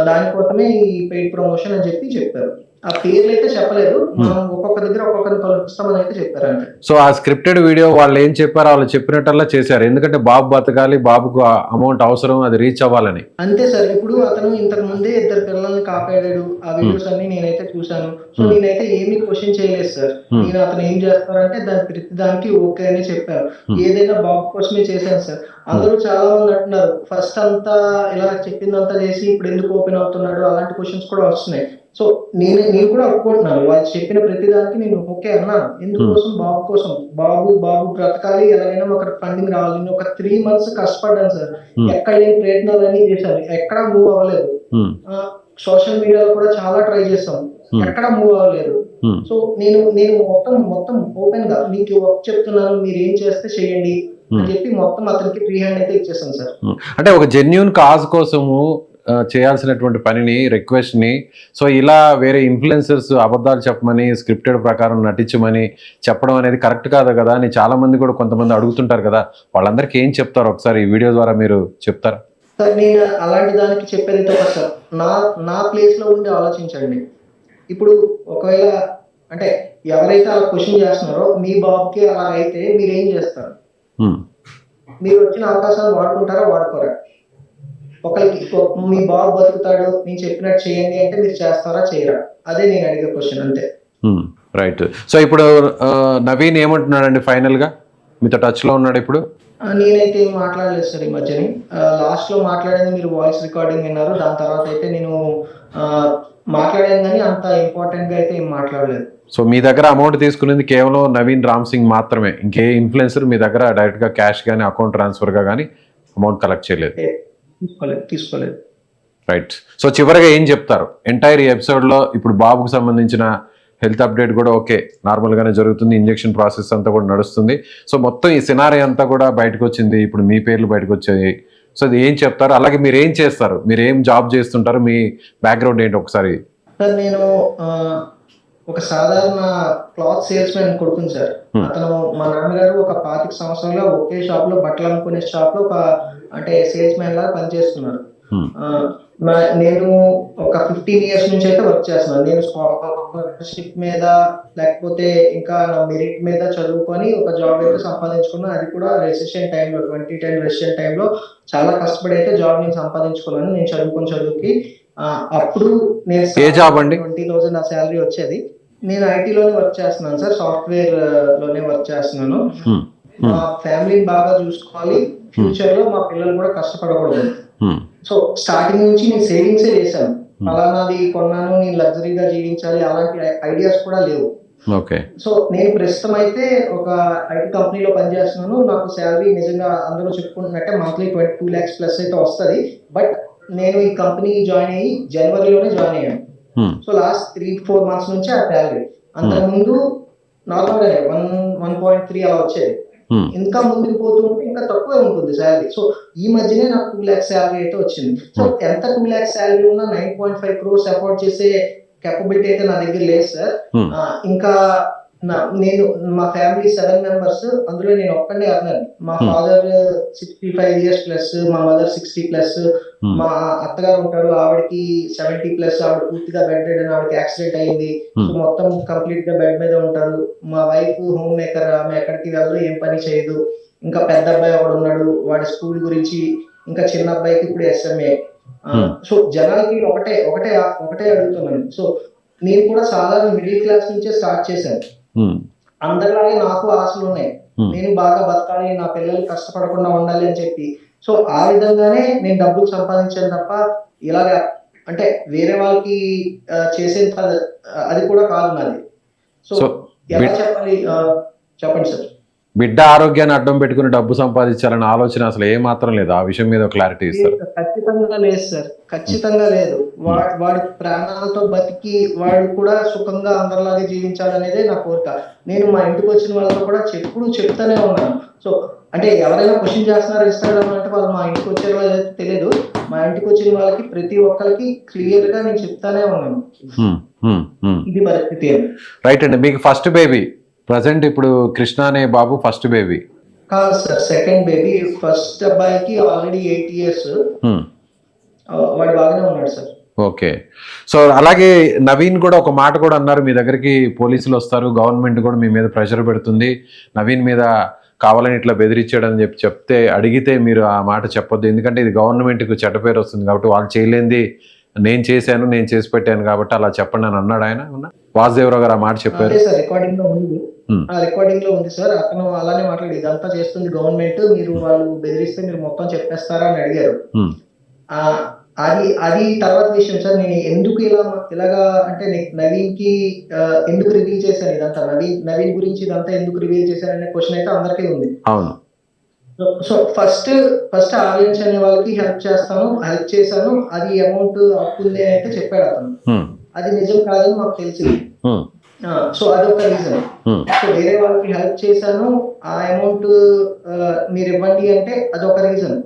దానికోసమే ఈ పెయిడ్ ప్రమోషన్ అని చెప్పారు. ఆ పేర్లు అయితే చెప్పలేదు. మనం ఒక్కొక్క దగ్గర ఒక్కొక్కరిని కలుస్తామని అయితే చెప్పారంటే. సో ఆ స్క్రిప్టెడ్ వీడియో వాళ్ళు ఏం చెప్పారో వాళ్ళు చెప్పినట్టల్లా చేశారు. ఎందుకంటే బాబు బతకాలి, బాబుకు అమౌంట్ అవసరం, అది రీచ్ అవ్వాలని. అంతే సార్. ఇప్పుడు అతను ఇంతకు ముందే 2 పిల్లల్ని కాపాడాడు. ఆ వీడియోస్ అన్ని నేనైతే చూసాను. సో నేనైతే ఏమీ క్వశ్చన్ చేయలేదు సార్. నేను అతను ఏం చేస్తారంటే ప్రతి దానికి ఓకే అని చెప్పారు. ఏదైనా బాబు కోసమే చేశాను సార్. అందరూ చాలా మంది అంటున్నారు, ఫస్ట్ అంతా ఇలా చెప్పిందంతా చేసి ఇప్పుడు ఎందుకు ఓపెన్ అవుతున్నాడు, అలాంటి క్వశ్చన్స్ కూడా వస్తున్నాయి. సో నేను కూడా ఒప్పుకుంటున్నాను, వాళ్ళు చెప్పిన ప్రతి దానికి నేను ఓకే అన్నాను. ఎందుకోసం? బాబు కోసం. బాబు బ్రతకాలి, ఎలాగైనా ఒక ఫండింగ్ రావాలి. నేను ఒక 3 months కష్టపడ్డాను సార్. ఎక్కడ లేని ప్రయత్నాలన్నీ చేశాను, ఎక్కడా మూవ్ అవ్వలేదు. సోషల్ మీడియాలో కూడా చాలా ట్రై చేస్తాం, ఎక్కడ మూవ్ అవ్వలేదు. సో నేను మొత్తం ఓపెన్ గా మీకు వర్క్ చెప్తున్నాను, మీరు ఏం చేస్తే చేయండి అని చెప్పి మొత్తం అతనికి 300 అయితే ఇచ్చేసాను సార్. అంటే ఒక జెన్యూన్ కాజ్ కోసము చేయాల్సినటువంటి పనిని, రిక్వెస్ట్ ని, సో ఇలా వేరే ఇన్ఫ్లుయెన్సర్స్ అబద్ధాలు చెప్పమని, స్క్రిప్టెడ్ ప్రకారం నటించమని చెప్పడం అనేది కరెక్ట్ కాదు కదా అని చాలా మంది కూడా కొంతమంది అడుగుతుంటారు కదా, వాళ్ళందరికీ ఏం చెప్తారు ఒకసారి ఈ వీడియో ద్వారా మీరు చెప్తారా? సార్ నేను అలాంటి దానికి చెప్పేది తప్ప సార్. నా ప్లేస్ లో ఉండి ఆలోచించండి. ఇప్పుడు ఒకవేళ అంటే ఎవరైతే అలా క్వశ్చన్ చేస్తున్నారో, మీ బాబుకి అలా అయితే మీరేం చేస్తారు? మీరు వచ్చిన అవకాశాలు వాడుకుంటారా, వాడుకోరా? ఒకరికి మీ బాబు బతుకుతాడు, నేను చెప్పినట్టు చేయండి అంటే మీరు చేస్తారా, చేయరా? అదే నేను అడిగే క్వశ్చన్, అంతే. రైట్. సో ఇప్పుడు నవీన్ ఏమంటున్నాడండి ఫైనల్గా? మీతో టచ్లో ఉన్నాడు ఇప్పుడు? నేనైతే ఏం మాట్లాడలేదు సార్ ఈ మధ్యని. లాస్ట్‌లో మాట్లాడింది మీరు వాయిస్ రికార్డింగ్ విన్నారు. దాని తర్వాత అయితే నేను మాట్లాడాను గానీ అంత ఇంపార్టెంట్‌గా అయితే ఏం మాట్లాడలేదు. సో మీ దగ్గర అమౌంట్ తీసుకునేది కేవలం నవీన్ రామ్ సింగ్ మాత్రమే, ఇంకే ఇన్ఫ్లుయెన్సర్ మీ దగ్గర డైరెక్ట్గా క్యాష్ కానీ అకౌంట్ ట్రాన్స్ఫర్గా కానీ అమౌంట్ కలెక్ట్ చేయలేదు? తీసుకోలేదు. రైట్. సో చివరిగా ఏం చెప్తారు ఎంటైర్ ఎపిసోడ్లో? ఇప్పుడు బాబుకు సంబంధించిన హెల్త్ అప్డేట్ కూడా ఓకే, నార్మల్గానే జరుగుతుంది, ఇంజెక్షన్ ప్రాసెస్ అంతా కూడా నడుస్తుంది. సో మొత్తం ఈ సినారీ అంతా కూడా బయటకు వచ్చింది, ఇప్పుడు మీ పేర్లు బయటకు వచ్చాయి. సో అది ఏం చెప్తారు? అలాగే మీరు ఏం చేస్తారు, మీరు ఏం జాబ్ చేస్తుంటారు, మీ బ్యాక్గ్రౌండ్ ఏంటి ఒకసారి? సార్ నేను ఒక సాధారణ క్లాత్ సేల్స్ మ్యాన్ కొడుకుని సార్. అతను మా నాన్నగారు ఒక 25 సంవత్సరాలుగా ఒకే షాప్ లో, బట్టలు అమ్ముకునే షాప్ లో అంటే సేల్స్ మ్యాన్ లాగా పనిచేస్తున్నారు. నేను ఒక 15 ఇయర్స్ నుంచి అయితే వర్క్ చేస్తున్నాను. నేను స్కాలర్షిప్ మీద లేకపోతే ఇంకా నా మెరిట్ మీద చదువుకొని ఒక జాబ్ అయితే సంపాదించుకున్నాను. అది కూడా రెసిషన్ టైంలో, 2010 రెసిషన్ టైంలో చాలా కష్టపడి అయితే జాబ్ నేను సంపాదించుకున్నాను. నేను చదువుకి అప్పుడు నేను ఏ జాబ్ అండి? 20,000 నా శాలరీ వచ్చేది. నేను ఐటీలోనే వర్క్ చేస్తున్నాను సార్, సాఫ్ట్వేర్ లోనే వర్క్ చేస్తున్నాను. మా ఫ్యామిలీని బాగా చూసుకోవాలి, ఫ్యూచర్ లో మా పిల్లలు కూడా కష్టపడకూడదు. సో స్టార్టింగ్ నుంచి నేను సేవింగ్సే చేశాను. ఫలానాది కొన్నాను, నేను లగ్జరీగా జీవించాలి అలాంటి ఐడియాస్ కూడా లేవు. ఓకే. సో నేను ప్రస్తుతం అయితే ఒక ఐటీ కంపెనీలో పనిచేస్తున్నాను. నాకు శాలరీ నిజంగా అందరూ చెప్పుకుంటున్నట్టే మంత్లీ 22 lakhs ప్లస్ అయితే వస్తుంది. బట్ నేను ఈ కంపెనీ జాయిన్ అయ్యి జనవరిలోనే జాయిన్ అయ్యాను. సో లాస్ట్ 3-4 months నుంచి ఆ శాలరీ. అంతకుముందు నార్మల్గానే 1.3 అలా వచ్చేది. ఇంకా ముందుకు పోతూ ఉంటే ఇంకా తక్కువే ఉంటుంది శాలరీ. సో ఈ మధ్యనే నాకు 2 lakhs శాలరీ అయితే వచ్చింది. సో ఎంత 2 lakhs శాలరీ ఉన్నా 9.5 crores అఫోర్డ్ చేసే కెపబిలిటీ అయితే నా దగ్గర లేదు సార్. ఇంకా నేను మా ఫ్యామిలీ 7 members, అందులో నేను ఒక్కడే అన్నాను. మా ఫాదర్ 65 years ప్లస్, మా మదర్ 60 ప్లస్, మా అత్తగారు ఉంటారు, ఆవిడకి 70 ప్లస్, ఆవిడ పూర్తిగా బెడ్ రెడ్, ఆవిడకి యాక్సిడెంట్ అయింది. సో మొత్తం కంప్లీట్ గా బెడ్ మీద ఉంటారు. మా వైఫ్ హోమ్ మేకర్, ఆమె ఎక్కడికి వెళ్ళదు, ఏం పని చేయదు. ఇంకా పెద్ద అబ్బాయి ఒకడు ఉన్నాడు, వాడి స్కూల్ గురించి. ఇంకా చిన్న అబ్బాయికి ఇప్పుడు SMA. సో జనాలకి ఒకటే అడుగుతున్నాను. సో నేను కూడా సాధారణ మిడిల్ క్లాస్ నుంచే స్టార్ట్ చేశాను. అందరిలాగే నాకు ఆశలు ఉన్నాయి, నేను బాగా బతకాలి, నా పిల్లలు కష్టపడకుండా ఉండాలి అని చెప్పి. సో ఆ విధంగానే నేను డబ్బులు సంపాదించాను తప్ప ఇలాగా అంటే వేరే వాళ్ళకి చేసేంత అది కూడా కాదు నాది. సో ఎలా చెప్పాలి, చెప్పండి సార్. బిడ్డ ఆరోగ్యాన్ని అడ్డం పెట్టుకుని డబ్బు సంపాదించాలన్న ఆలోచన అసలు ఏ మాత్రం లేదు. ఆ విషయం మీద క్లారిటీ ఇస్తారు? ఖచ్చితంగా లేదు సార్, ఖచ్చితంగా లేదు. వాడి ప్రాణాలతో బతికి వాడు కూడా సుఖంగా అందరిలాగే జీవించాలనేదే నా కోరిక. నేను మా ఇంటికి వచ్చిన వాళ్ళతో కూడా చెప్తానే ఉన్నాను. సో అంటే ఎవరైనా క్వశ్చన్ చేస్తున్నారు ఇన్స్టాగ్రామ్ అంటే, వాళ్ళు మా ఇంటికి వచ్చే వాళ్ళు తెలియదు. మా ఇంటికి వచ్చిన వాళ్ళకి ప్రతి ఒక్కరికి క్లియర్ గా నేను చెప్తానే ఉన్నాను. ఇది పరిస్థితి. రైట్ అండి. మీకు ఫస్ట్ బేబీ ప్రజెంట్ ఇప్పుడు కృష్ణ అనే బాబు ఫస్ట్ బేబీ కాదు సార్, సెకండ్ బేబీ. ఫస్ట్ అబ్బాయికి ఆల్రెడీ 8 years, వాడు బాగానే ఉన్నాడు సార్. ఓకే. సో అలాగే నవీన్ కూడా ఒక మాట కూడా అన్నారు, మీ దగ్గరికి పోలీసులు వస్తారు, గవర్నమెంట్ కూడా మీ మీద ప్రెషర్ పెడుతుంది, నవీన్ మీద కావాలని ఇట్లా బెదిరించాడని చెప్తే అడిగితే మీరు ఆ మాట చెప్పొద్దు, ఎందుకంటే ఇది గవర్నమెంట్కి చెడ్డ పేరు వస్తుంది కాబట్టి, వాళ్ళు చేయలేంది నేను చేశాను, నేను చేసి పెట్టాను కాబట్టి అలా చెప్పండి అని అన్నాడు ఆయన. వాసుదేవరావు గారు ఆ మాట చెప్పారు. రికార్డింగ్ లో ఉంది, రికార్డింగ్ లో ఉంది సార్. అతను అలానే మాట్లాడి, ఇదంతా చేస్తుంది గవర్నమెంట్, మీరు వాళ్ళు బెదిరిస్తే మీరు మొత్తం చెప్పేస్తారా అని అడిగారు. అది తర్వాత విషయం సార్. నేను ఎందుకు ఇలాగా అంటే నవీన్ కి ఎందుకు రివీల్ చేశాను ఇదంతా, నవీన్ గురించి ఇదంతా ఎందుకు రివీల్ చేశాను అనే క్వశ్చన్ అయితే అందరికీ ఉంది. అవును. సో ఫస్ట్ ఆడియన్స్ అనే వాళ్ళకి హెల్ప్ చేశాను. అది అమౌంట్ అప్పుంది అయితే చెప్పాడు అతను. అది నిజం కాదని మాకు తెలిసింది. సో అదొక రీజన్. సో వేరే వాళ్ళకి హెల్ప్ చేశాను, ఆ అమౌంట్ మీరు ఇవ్వండి అంటే అదొక రీజన్.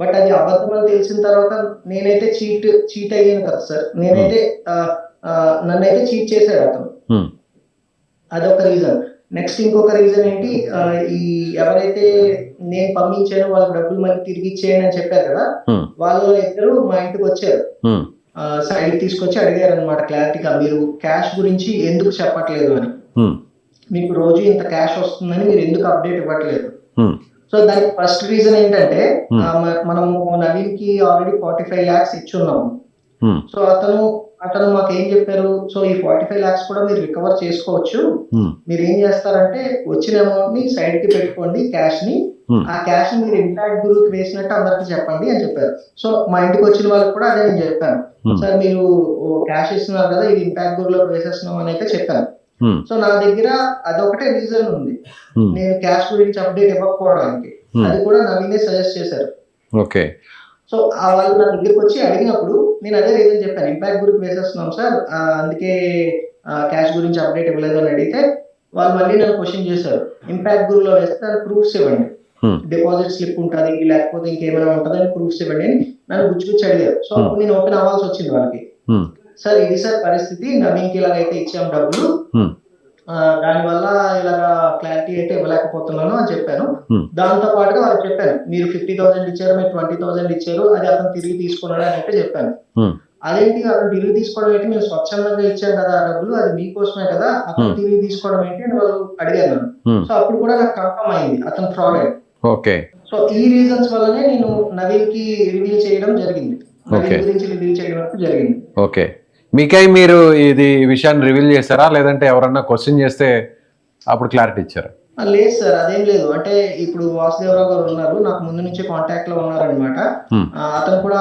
బట్ అది అబద్ధం అని తెలిసిన తర్వాత నేనైతే చీట్ అయ్యాను కదా సార్. నన్నైతే చీట్ చేశాడు అతను, అదొక రీజన్. నెక్స్ట్ ఇంకొక రీజన్ ఏంటి, ఈ ఎవరైతే నేను పంపించానో వాళ్ళకి డబ్బులు మళ్ళీ తిరిగి ఇచ్చేయండి అని చెప్పారు కదా, వాళ్ళు ఇద్దరు మా ఇంటికి వచ్చారు, సైడ్ తీసుకొచ్చి అడిగారు అనమాట క్లారిటీగా, మీరు క్యాష్ గురించి ఎందుకు చెప్పట్లేదు అని, మీకు రోజు ఇంత క్యాష్ వస్తుందని మీరు ఎందుకు అప్డేట్ ఇవ్వట్లేదు. సో దానికి ఫస్ట్ రీజన్ ఏంటంటే, మనము నవీన్ కి ఆల్రెడీ 45 lakhs ఇచ్చున్నాము. సో అతను అతను మాకు ఏం చెప్పారు, సో ఈ 45 lakhs కూడా మీరు రికవర్ చేసుకోవచ్చు. మీరు ఏం చేస్తారంటే వచ్చిన అమౌంట్ ని సైడ్ కి పెట్టుకోండి, క్యాష్ ని. ఆ క్యాష్ ని మీరు ఇంపాక్ట్ గురువుకి వేసినట్టు అందరికి చెప్పండి అని చెప్పారు. సో మా ఇంటికి వచ్చిన వాళ్ళకి కూడా అదే నేను చెప్పాను. సార్ మీరు క్యాష్ ఇస్తున్నారు కదా, ఇది ఇంపాక్ట్ గురువులో వేసేస్తున్నాం అని అయితే చెప్పాను. సో నా దగ్గర అదొకటే రీజన్ ఉంది నేను క్యాష్ గురించి అప్డేట్ ఇవ్వకపోవడానికి. అది కూడా నవీనే సజెస్ట్ చేశారు. ఓకే. సో వాళ్ళు నా దగ్గరికి వచ్చి అడిగినప్పుడు నేను అదే రీజన్ చెప్పాను, ఇంపాక్ట్ గురించి వేసేస్తున్నాం సార్, అందుకే క్యాష్ గురించి అప్డేట్ ఇవ్వలేదు అని అడిగితే వాళ్ళు మళ్ళీ నన్ను క్వశ్చన్ చేశారు, ఇంపాక్ట్ గురువులో వేస్తే దాని ప్రూఫ్స్ ఇవ్వండి, డిపాజిట్ స్లిప్ ఉంటుంది లేకపోతే ఇంకేమైనా ఉంటుందని ప్రూఫ్స్ ఇవ్వండి అని నన్ను గుచ్చి అడిగారు. సో అప్పుడు నేను ఓపెన్ అవ్వాల్సి వచ్చింది వాళ్ళకి. సార్ ఇది సార్ పరిస్థితి, నవీన్కి ఇలాగైతే ఇచ్చాం డబ్బులు, దానివల్ల ఇలాగా క్లారిటీ అయితే ఇవ్వలేకపోతున్నాను అని చెప్పాను. దాంతో పాటుగా వాళ్ళకి చెప్పాను, మీరు 50,000 ఇచ్చారు, మీరు 20,000 ఇచ్చారు, అది అతను తిరిగి తీసుకున్నాడు అని అయితే చెప్పాను. అదేంటి అతను తిరిగి తీసుకోవడం ఏంటి, మేము స్వచ్ఛందంగా ఇచ్చాం కదా ఆ డబ్బులు, అది మీకోసమే కదా, అతను తిరిగి తీసుకోవడం ఏంటి అని వాళ్ళు అడిగారు నన్ను. సో అప్పుడు కూడా నాకు కన్ఫర్మ్ అయింది అతను ఫ్రాడ్ అయ్యాడు. ఓకే. సో ఈ రీజన్స్ వల్లనే నేను నవీన్ కి రివీల్ చేయడం జరిగింది, నవీన్ గురించి రివీల్ చేయడం జరిగింది. ఓకే. మీకై మీరు ఇది విషయాన్ని రివీల్ చేశారా, లేదంటే ఎవరన్నా క్వశ్చన్ చేస్తే అప్పుడు క్లారిటీ ఇచ్చారా? లేదు సార్, అదేం లేదు. అంటే ఇప్పుడు వాసుదేవరావు గారు ఉన్నారు, నాకు ముందు నుంచి కాంటాక్ట్ లో ఉన్నారనమాట. అతను కూడా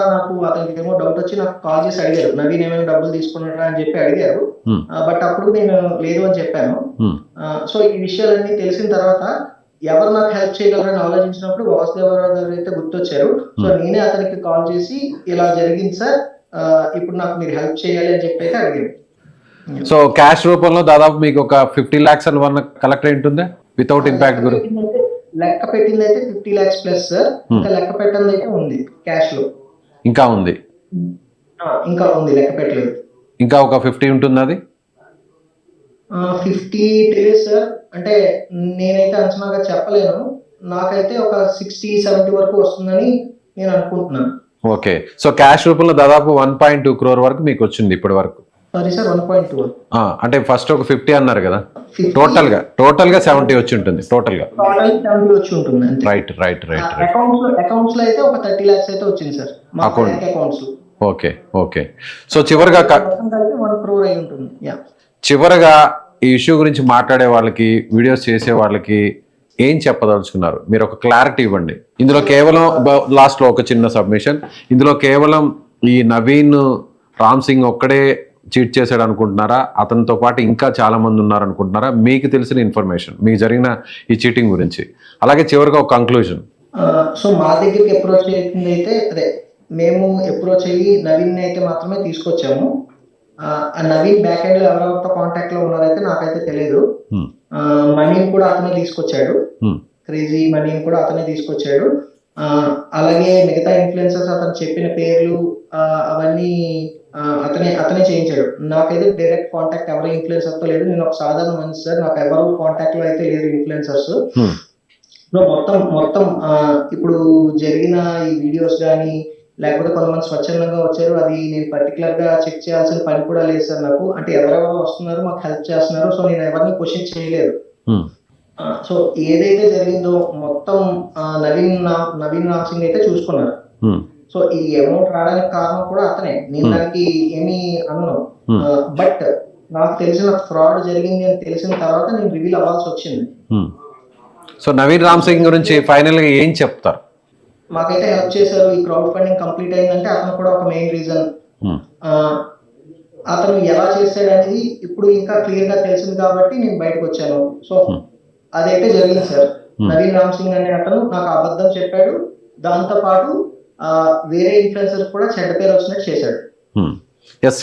అతనికి ఏమో డౌట్ వచ్చి నాకు కాల్ చేసి అడిగారు, నవీన్ ఏమైనా డబ్బులు తీసుకున్నాడా అని చెప్పి అడిగారు. బట్ అప్పుడు నేను లేదు అని చెప్పాను. సో ఈ విషయాలన్నీ తెలిసిన తర్వాత ఎవరు నాకు హెల్ప్ చేయగలరని ఆలోచించినప్పుడు వాసుదేవరావు గారు అయితే గుర్తొచ్చారు. సో నేనే అతనికి కాల్ చేసి ఇలా జరిగింది సార్, ఇప్పుడు నాకు మీరు హెల్ప్ చేయాలి అని చెప్పి అయితే అడిగాను. సో క్యాష్ రూపంలో దాదాపు మీకు ఒక 50 lakhs అని వన్ కలెక్టర్ ఏంటుందా వితౌట్ ఇంపాక్ట్ గురు? లెక్క పెట్టింది అయితే 50 lakhs ప్లస్ సార్, ఇంకా లెక్క పెట్టింది అయితే ఉంది క్యాష్ లో, ఇంకా ఉంది లెక్క పెట్టలేదు. ఇంకా ఒక 50 ఉంటుంది, అది 50 తెలియదు సార్, అంటే నేనైతే అంచనాగా చెప్పలేను, నాకైతే ఒక 60-70 వరకు వస్తుందని నేను అనుకుంటున్నాను. ఓకే. సో క్యాష్ రూపంలో దాదాపు 1.2 crore వరకు మీకు వచ్చింది ఇప్పటి వరకు. Sorry sir, 1.2. అంటే ఫస్ట్ ఒక 50 అన్నారు కదా, టోటల్ గా 70 వచ్చి ఉంటుంది. టోటల్ గా 70 వచ్చి ఉంటుంది. రైట్. అకౌంట్స్ లో అయితే ఒక 30 lakhs అయితే వచ్చింది సార్, అకౌంట్స్ లో. ఓకే. సో చివరిగా 1 crore అయి ఉంటుంది. చివరగా ఈ ఇష్యూ గురించి మాట్లాడే వాళ్ళకి, వీడియోస్ చేసే వాళ్ళకి ఏం చెప్పదలుచుకున్నారు? మీరు ఒక క్లారిటీ ఇవ్వండి. ఇందులో కేవలం లాస్ట్ లో ఒక చిన్న సబ్మిషన్, ఇందులో కేవలం ఈ నవీన్ రామ్ సింగ్ ఒక్కడే చీట్ చేశాడు అనుకుంటున్నారా, అతనితో పాటు ఇంకా చాలా మంది ఉన్నారు అనుకుంటున్నారా? మీకు తెలిసిన ఇన్ఫర్మేషన్, మీకు జరిగిన ఈ చీటింగ్ గురించి, అలాగే చివరిగా ఒక కంక్లూజన్. సో మా దగ్గరికి అప్రోచ్ అయ్యింది అయితే అదే, మేము అప్రోచ్ అయ్యి నవీన్ అయితే మాత్రమే తీసుకొచ్చాము. ఆ నవీన్ బ్యాక్ ఎండ్ లో ఎవరెవరితో కాంటాక్ట్ లో ఉన్నారైతే నాకైతే తెలియదు. మనీని కూడా అతనే తీసుకొచ్చాడు, క్రేజీ మనీని కూడా అతనే తీసుకొచ్చాడు. అలాగే మిగతా ఇన్ఫ్లుయెన్సర్స్ అతను చెప్పిన పేర్లు అవన్నీ అతనే చేయించాడు. నాకైతే డైరెక్ట్ కాంటాక్ట్ ఎవరి ఇన్ఫ్లుయెన్సర్ తో లేదు, నేను ఒక సాధారణ మనిషి సార్, నాకు ఎవరు కాంటాక్ట్ లో అయితే లేరు ఇన్ఫ్లుయెన్సర్స్. మొత్తం ఇప్పుడు జరిగిన ఈ వీడియోస్ కానీ లేకపోతే కొంతమంది స్వచ్ఛందంగా వచ్చారు, అది నేను పర్టికులర్ గా చెక్ చేయాల్సిన పని కూడా లేదు సార్ నాకు. అంటే ఎవరెవరు వస్తున్నారు, మాకు హెల్ప్ చేస్తున్నారు, సో నేను ఎవరిని క్వశ్చన్ చేయలేదు. సో ఏదైతే జరిగిందో మొత్తం నవీన్ రామ్ సింగ్ అయితే చూసుకున్నారు. సో ఈ అమౌంట్ రావడానికి కారణం కూడా అతనే, నేను దానికి ఏమీ అనను. బట్ నాకు తెలిసిన ఫ్రాడ్ జరిగింది అని తెలిసిన తర్వాత నేను రివీల్ అవ్వాల్సి వచ్చింది. సో నవీన్ రామ్ సింగ్ గురించి ఫైనల్ గా ఏం చెప్తారు? మాకైతే హెల్ప్ చేశారు. ఈ క్రౌడ్ ఫండింగ్ కంప్లీట్ అయిందంటే అతను కూడా ఒక మెయిన్ రీజన్. అతను ఎలా చేశాడు అనేది ఇప్పుడు ఇంకా క్లియర్ గా తెలిసింది కాబట్టి నేను బయటకు వచ్చాను. సో అదైతే జరిగింది సార్. నవీన్ రామ్ సింగ్ అనే అతను నాకు అబద్ధం చెప్పాడు, దాంతో పాటు వేరే ఇన్ఫ్లుయెన్సర్స్ కూడా చెడ్డ పేరు వచ్చినట్టు చేశాడు.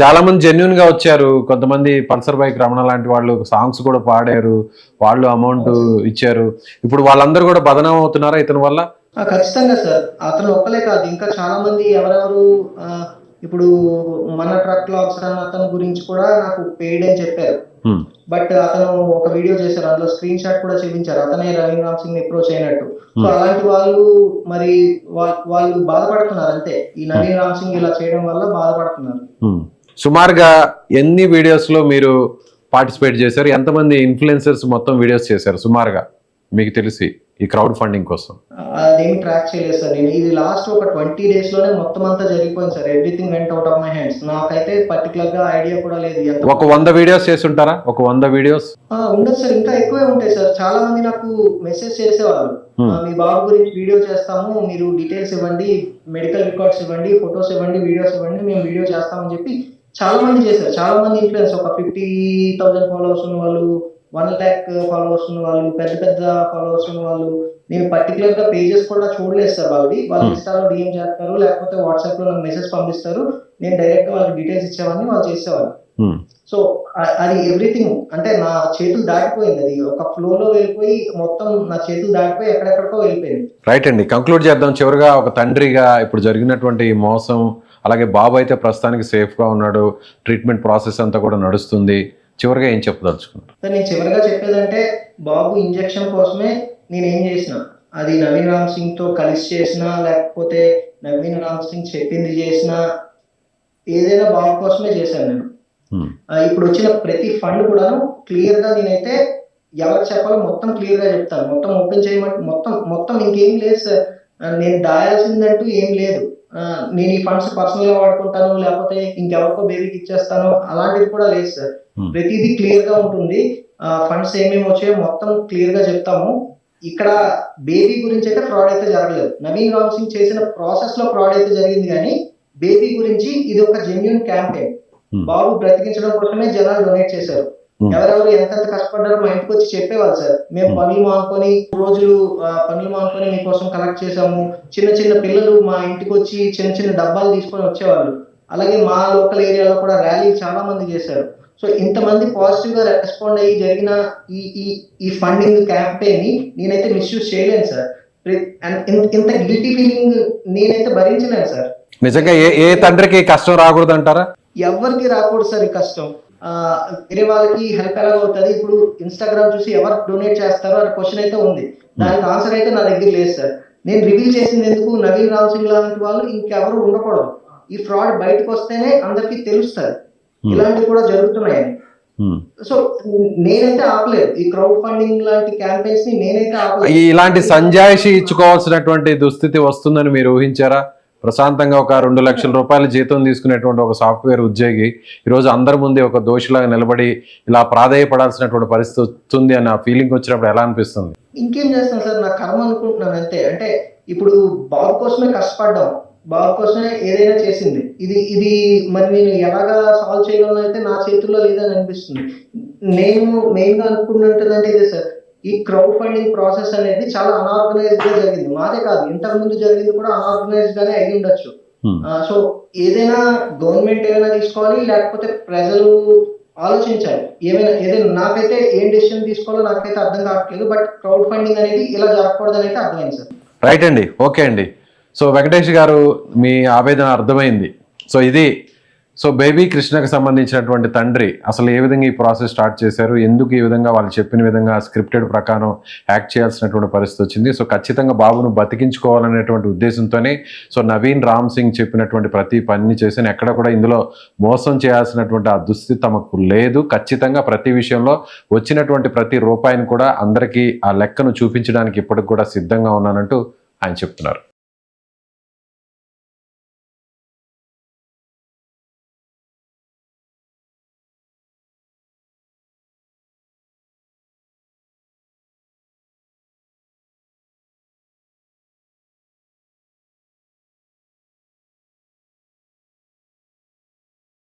చాలా మంది జెన్యున్ గా వచ్చారు, కొంతమంది పల్సర్ బైక్ రమణ లాంటి వాళ్ళు సాంగ్స్ కూడా పాడారు, వాళ్ళు అమౌంట్ ఇచ్చారు. ఇప్పుడు వాళ్ళందరూ కూడా బదనాం అవుతున్నారా ఇతని వల్ల? ఖచ్చితంగా సార్, అతను ఒక్కలే కాదు, ఇంకా చాలా మంది ఎవరెవరు. ఇప్పుడు మన ట్రక్ లాగ్స్ అన్న అతని గురించి కూడా నాకు పెయిడ్ అని చెప్పారు. బట్ అతను ఒక వీడియో చేశారు, అందులో స్క్రీన్ షాట్ కూడా చూపించారు, అతనే నవీన్ రామ్ సింగ్ అప్రోచ్ అయినట్టు. సో అలాంటి వాళ్ళు మరి వాళ్ళు బాధపడుతున్నారు అంతే, ఈ నవీన్ రామ్ సింగ్ ఇలా చేయడం వల్ల బాధపడుతున్నారు. సుమారుగా ఎన్ని వీడియోస్ లో మీరు పార్టిసిపేట్ చేశారు? ఎంతమంది ఇన్ఫ్లుయెన్సర్స్ మొత్తం వీడియోస్ చేశారు సుమారుగా మీకు తెలిసి? ఈ క్రౌడ్ ఫండింగ్ కోసం? అదేమి ట్రాక్ చేయలేదు సార్. నేను ఇది లాస్ట్ ఒక 20 days లోనే మొత్తం అంతా జరిగిపోయింది sir. Everything went out of my hands. నాకైతే పర్టికులర్ గా ఐడియా కూడా లేదు. ఒక 100 వీడియోస్ చేసి ఉంటారా? ఒక 100 వీడియోస్ ఉండదు సార్, ఇంకా ఎక్కువే ఉంటాయి సార్. చాలా మంది నాకు మెసేజ్ చేసేవాళ్ళు, మీ బాబు గురించి వీడియో చేస్తాము, మీరు డీటెయిల్స్ ఇవ్వండి, మెడికల్ రికార్డ్స్ ఇవ్వండి, ఫొటోస్ ఇవ్వండి, వీడియోస్ ఇవ్వండి, మేము వీడియో చేస్తామని చెప్పి చాలా మంది చేశారు. చాలా మంది ఇన్ఫ్లుయెన్స్, ఒక 50,000 ఫాలోవర్స్ ఉన్న వాళ్ళు, 1 lakh ఫాలోవర్స్ ఉన్న వాళ్ళు, పెద్ద పెద్ద ఫాలోవర్స్ ఉన్న వాళ్ళు. నేను పర్టికులర్ గా పేజెస్ కూడా చూడలేదు సార్ వాళ్ళది. వాళ్ళు ఇన్స్టాలో డిఎం చేస్తారు, లేకపోతే వాట్సాప్ లో నాకు మెసేజ్ పంపిస్తారు. నేను డైరెక్ట్ గా వాళ్ళకి డీటెయిల్స్ ఇచ్చేవాడిని, వాళ్ళు చేసేవాళ్ళు. సో అది ఎవ్రీథింగ్ అంటే నా చేతులు దాటిపోయింది. అది ఒక ఫ్లోలో వెళ్ళిపోయి మొత్తం నా చేతులు దాటిపోయి ఎక్కడెక్కడికో వెళ్ళిపోయింది. రైట్ అండి, కంక్లూడ్ చేద్దాం. చివరిగా ఒక తండ్రిగా ఇప్పుడు జరిగినటువంటి ఈ మోసం, అలాగే బాబు అయితే ప్రస్తుతానికి సేఫ్ గా ఉన్నాడు, ట్రీట్మెంట్ ప్రాసెస్ అంతా కూడా నడుస్తుంది. చివరిగా ఏం చెప్పదలుచుకున్నారు? నేను చివరిగా చెప్పేదంటే, బాబు ఇంజెక్షన్ కోసమే నేను ఏం చేసిన, అది నవీన్ రామ్ సింగ్ తో కలిసి చేసినా, లేకపోతే నవీన్ రామ్ సింగ్ చెప్పింది చేసినా, ఏదైనా బాబు కోసమే చేశాను నేను. ఇప్పుడు వచ్చిన ప్రతి ఫండ్ కూడాను క్లియర్ గా నేనైతే ఎవరికి చెప్పాలో మొత్తం క్లియర్ గా చెప్తాను. మొత్తం ఓపెన్ చేయమంటే మొత్తం ఇంకేం లేదు సార్. నేను దాయాల్సిందంటూ ఏం లేదు. నేను ఈ ఫండ్స్ పర్సనల్ గా వాడుకుంటాను, లేకపోతే ఇంకెవరికో బేబీకి ఇచ్చేస్తాను, అలాంటిది కూడా లేదు సార్. ప్రతిదీ క్లియర్ గా ఉంటుంది. ఫండ్స్ ఏమేమి వచ్చాయో మొత్తం క్లియర్ గా చెప్తాము. ఇక్కడ బేబీ గురించి అయితే ఫ్రాడ్ అయితే జరగలేదు. నవీన్ రామ్ సింగ్ చేసిన ప్రాసెస్ లో ఫ్రాడ్ అయితే జరిగింది, కానీ బేబీ గురించి ఇది ఒక జెన్యూన్ క్యాంపెయిన్. బాబు బ్రతికించడం కోసమే జనాలు డొనేట్ చేశారు. ఎవరెవరు ఎంతెంత కష్టపడ్డారో మా ఇంటికి వచ్చి చెప్పేవాళ్ళు సార్. మేము పనులు మానుకొని మీకోసం కలెక్ట్ చేసాము. చిన్న చిన్న పిల్లలు మా ఇంటికి వచ్చి చిన్న చిన్న డబ్బాలు తీసుకొని వచ్చేవాళ్ళు. అలాగే మా లోకల్ ఏరియాలో కూడా ర్యాలీ చాలా మంది చేశారు. సో ఇంతమంది పాజిటివ్ గా రెస్పాండ్ అయ్యి జరిగిన ఈ ఫండింగ్ క్యాంపెయిన్ ని నేనైతే మిస్యూజ్ చేయలేను సార్. ఇంత గిల్టీ ఫీలింగ్ నేనైతే భరించలేను సార్. నిజంగా ఏ తండ్రికి కష్టం రాకూడదు అంటారా? ఎవరికి రాకూడదు సార్ ఈ కష్టం. వేరే వాళ్ళకి హెల్ప్ ఎలా అవుతుంది? ఇప్పుడు ఇన్స్టాగ్రామ్ చూసి ఎవరు డొనేట్ చేస్తారో అనే క్వశ్చన్ అయితే ఉంది. దానికి ఆన్సర్ అయితే నా దగ్గర లేదు సార్. నేను రివీల్ చేసింది ఎందుకు, నవీన్ రామ్ సింగ్ లాంటి వాళ్ళు ఇంకెవరు ఉండకూడదు. ఈ ఫ్రాడ్ బయటకు వస్తేనే అందరికీ తెలుస్తుంది ఇలాంటివి కూడా జరుగుతున్నాయని. సో నేనైతే ఆపలేదు ఈ క్రౌడ్ ఫండింగ్ లాంటి క్యాంపెయిన్స్ ని, నేనైతే ఆపలేదు. ఇలాంటి సంజాయిషి ఇచ్చుకోవాల్సినటువంటి దుస్థితి వస్తుందని మీరు ఊహించారా? ప్రశాంతంగా ఒక 2 లక్షల రూపాయల జీతం తీసుకునేటువంటి ఒక సాఫ్ట్వేర్ ఉద్యోగి ఈరోజు అందరి ముందే ఒక దోషిలాగా నిలబడి ఇలా ప్రాధేయపడాల్సినటువంటి పరిస్థితి వస్తుంది అన్న ఫీలింగ్ వచ్చినప్పుడు ఎలా అనిపిస్తుంది? ఇంకేం చేస్తాను సార్, నా కర్మ అనుకుంటున్నాను అంతే. అంటే ఇప్పుడు బాబు కోసమే కష్టపడ్డాం, బాబు కోసమే ఏదైనా చేసింది. ఇది మరి నేను ఎలాగా సాల్వ్ చేయగలను అయితే నా చేతుల్లో లేదని అనిపిస్తుంది. నేను మెయిన్ గా అనుకుంటున్నట్టుందంటే ఇదే సార్, ఈ క్రౌడ్ ఫండింగ్ ప్రాసెస్ అనేది చాలా అన్ఆర్గనైజ్డ్ గా జరిగింది. మాదే కాదు, ఇంతకు ముందు జరిగింది కూడా అన్ఆర్గనైజ్డ్ గానే అయి ఉండొచ్చు. సో ఏదైనా గవర్నమెంట్ ఏమైనా తీసుకోవాలి, లేకపోతే ప్రజలు ఆలోచించాలి. ఏదైనా నాకైతే ఏం డెసిషన్ తీసుకోవాలో నాకైతే అర్థం కావట్లేదు. బట్ క్రౌడ్ ఫండింగ్ అనేది ఇలా జరగకూడదు అనేది అర్థమైంది సార్. రైట్ అండి, ఓకే అండి. సో వెంకటేష్ గారు, మీ ఆవేదన అర్థమైంది. సో బేబీ కృష్ణకు సంబంధించినటువంటి తండ్రి అసలు ఏ విధంగా ఈ ప్రాసెస్ స్టార్ట్ చేశారు, ఎందుకు ఈ విధంగా వాళ్ళు చెప్పిన విధంగా స్క్రిప్టెడ్ ప్రకారం యాక్ట్ చేయాల్సినటువంటి పరిస్థితి వచ్చింది. సో ఖచ్చితంగా బాబును బతికించుకోవాలనేటువంటి ఉద్దేశంతోనే సో నవీన్ రామ్ సింగ్ చెప్పినటువంటి ప్రతి పనిని చేసిన, ఎక్కడ కూడా ఇందులో మోసం చేయాల్సినటువంటి ఆ దుస్థితి తమకు లేదు. ఖచ్చితంగా ప్రతి విషయంలో వచ్చినటువంటి ప్రతి రూపాయిని కూడా అందరికీ ఆ లెక్కను చూపించడానికి ఇప్పటికి కూడా సిద్ధంగా ఉన్నానంటూ ఆయన చెప్తున్నారు.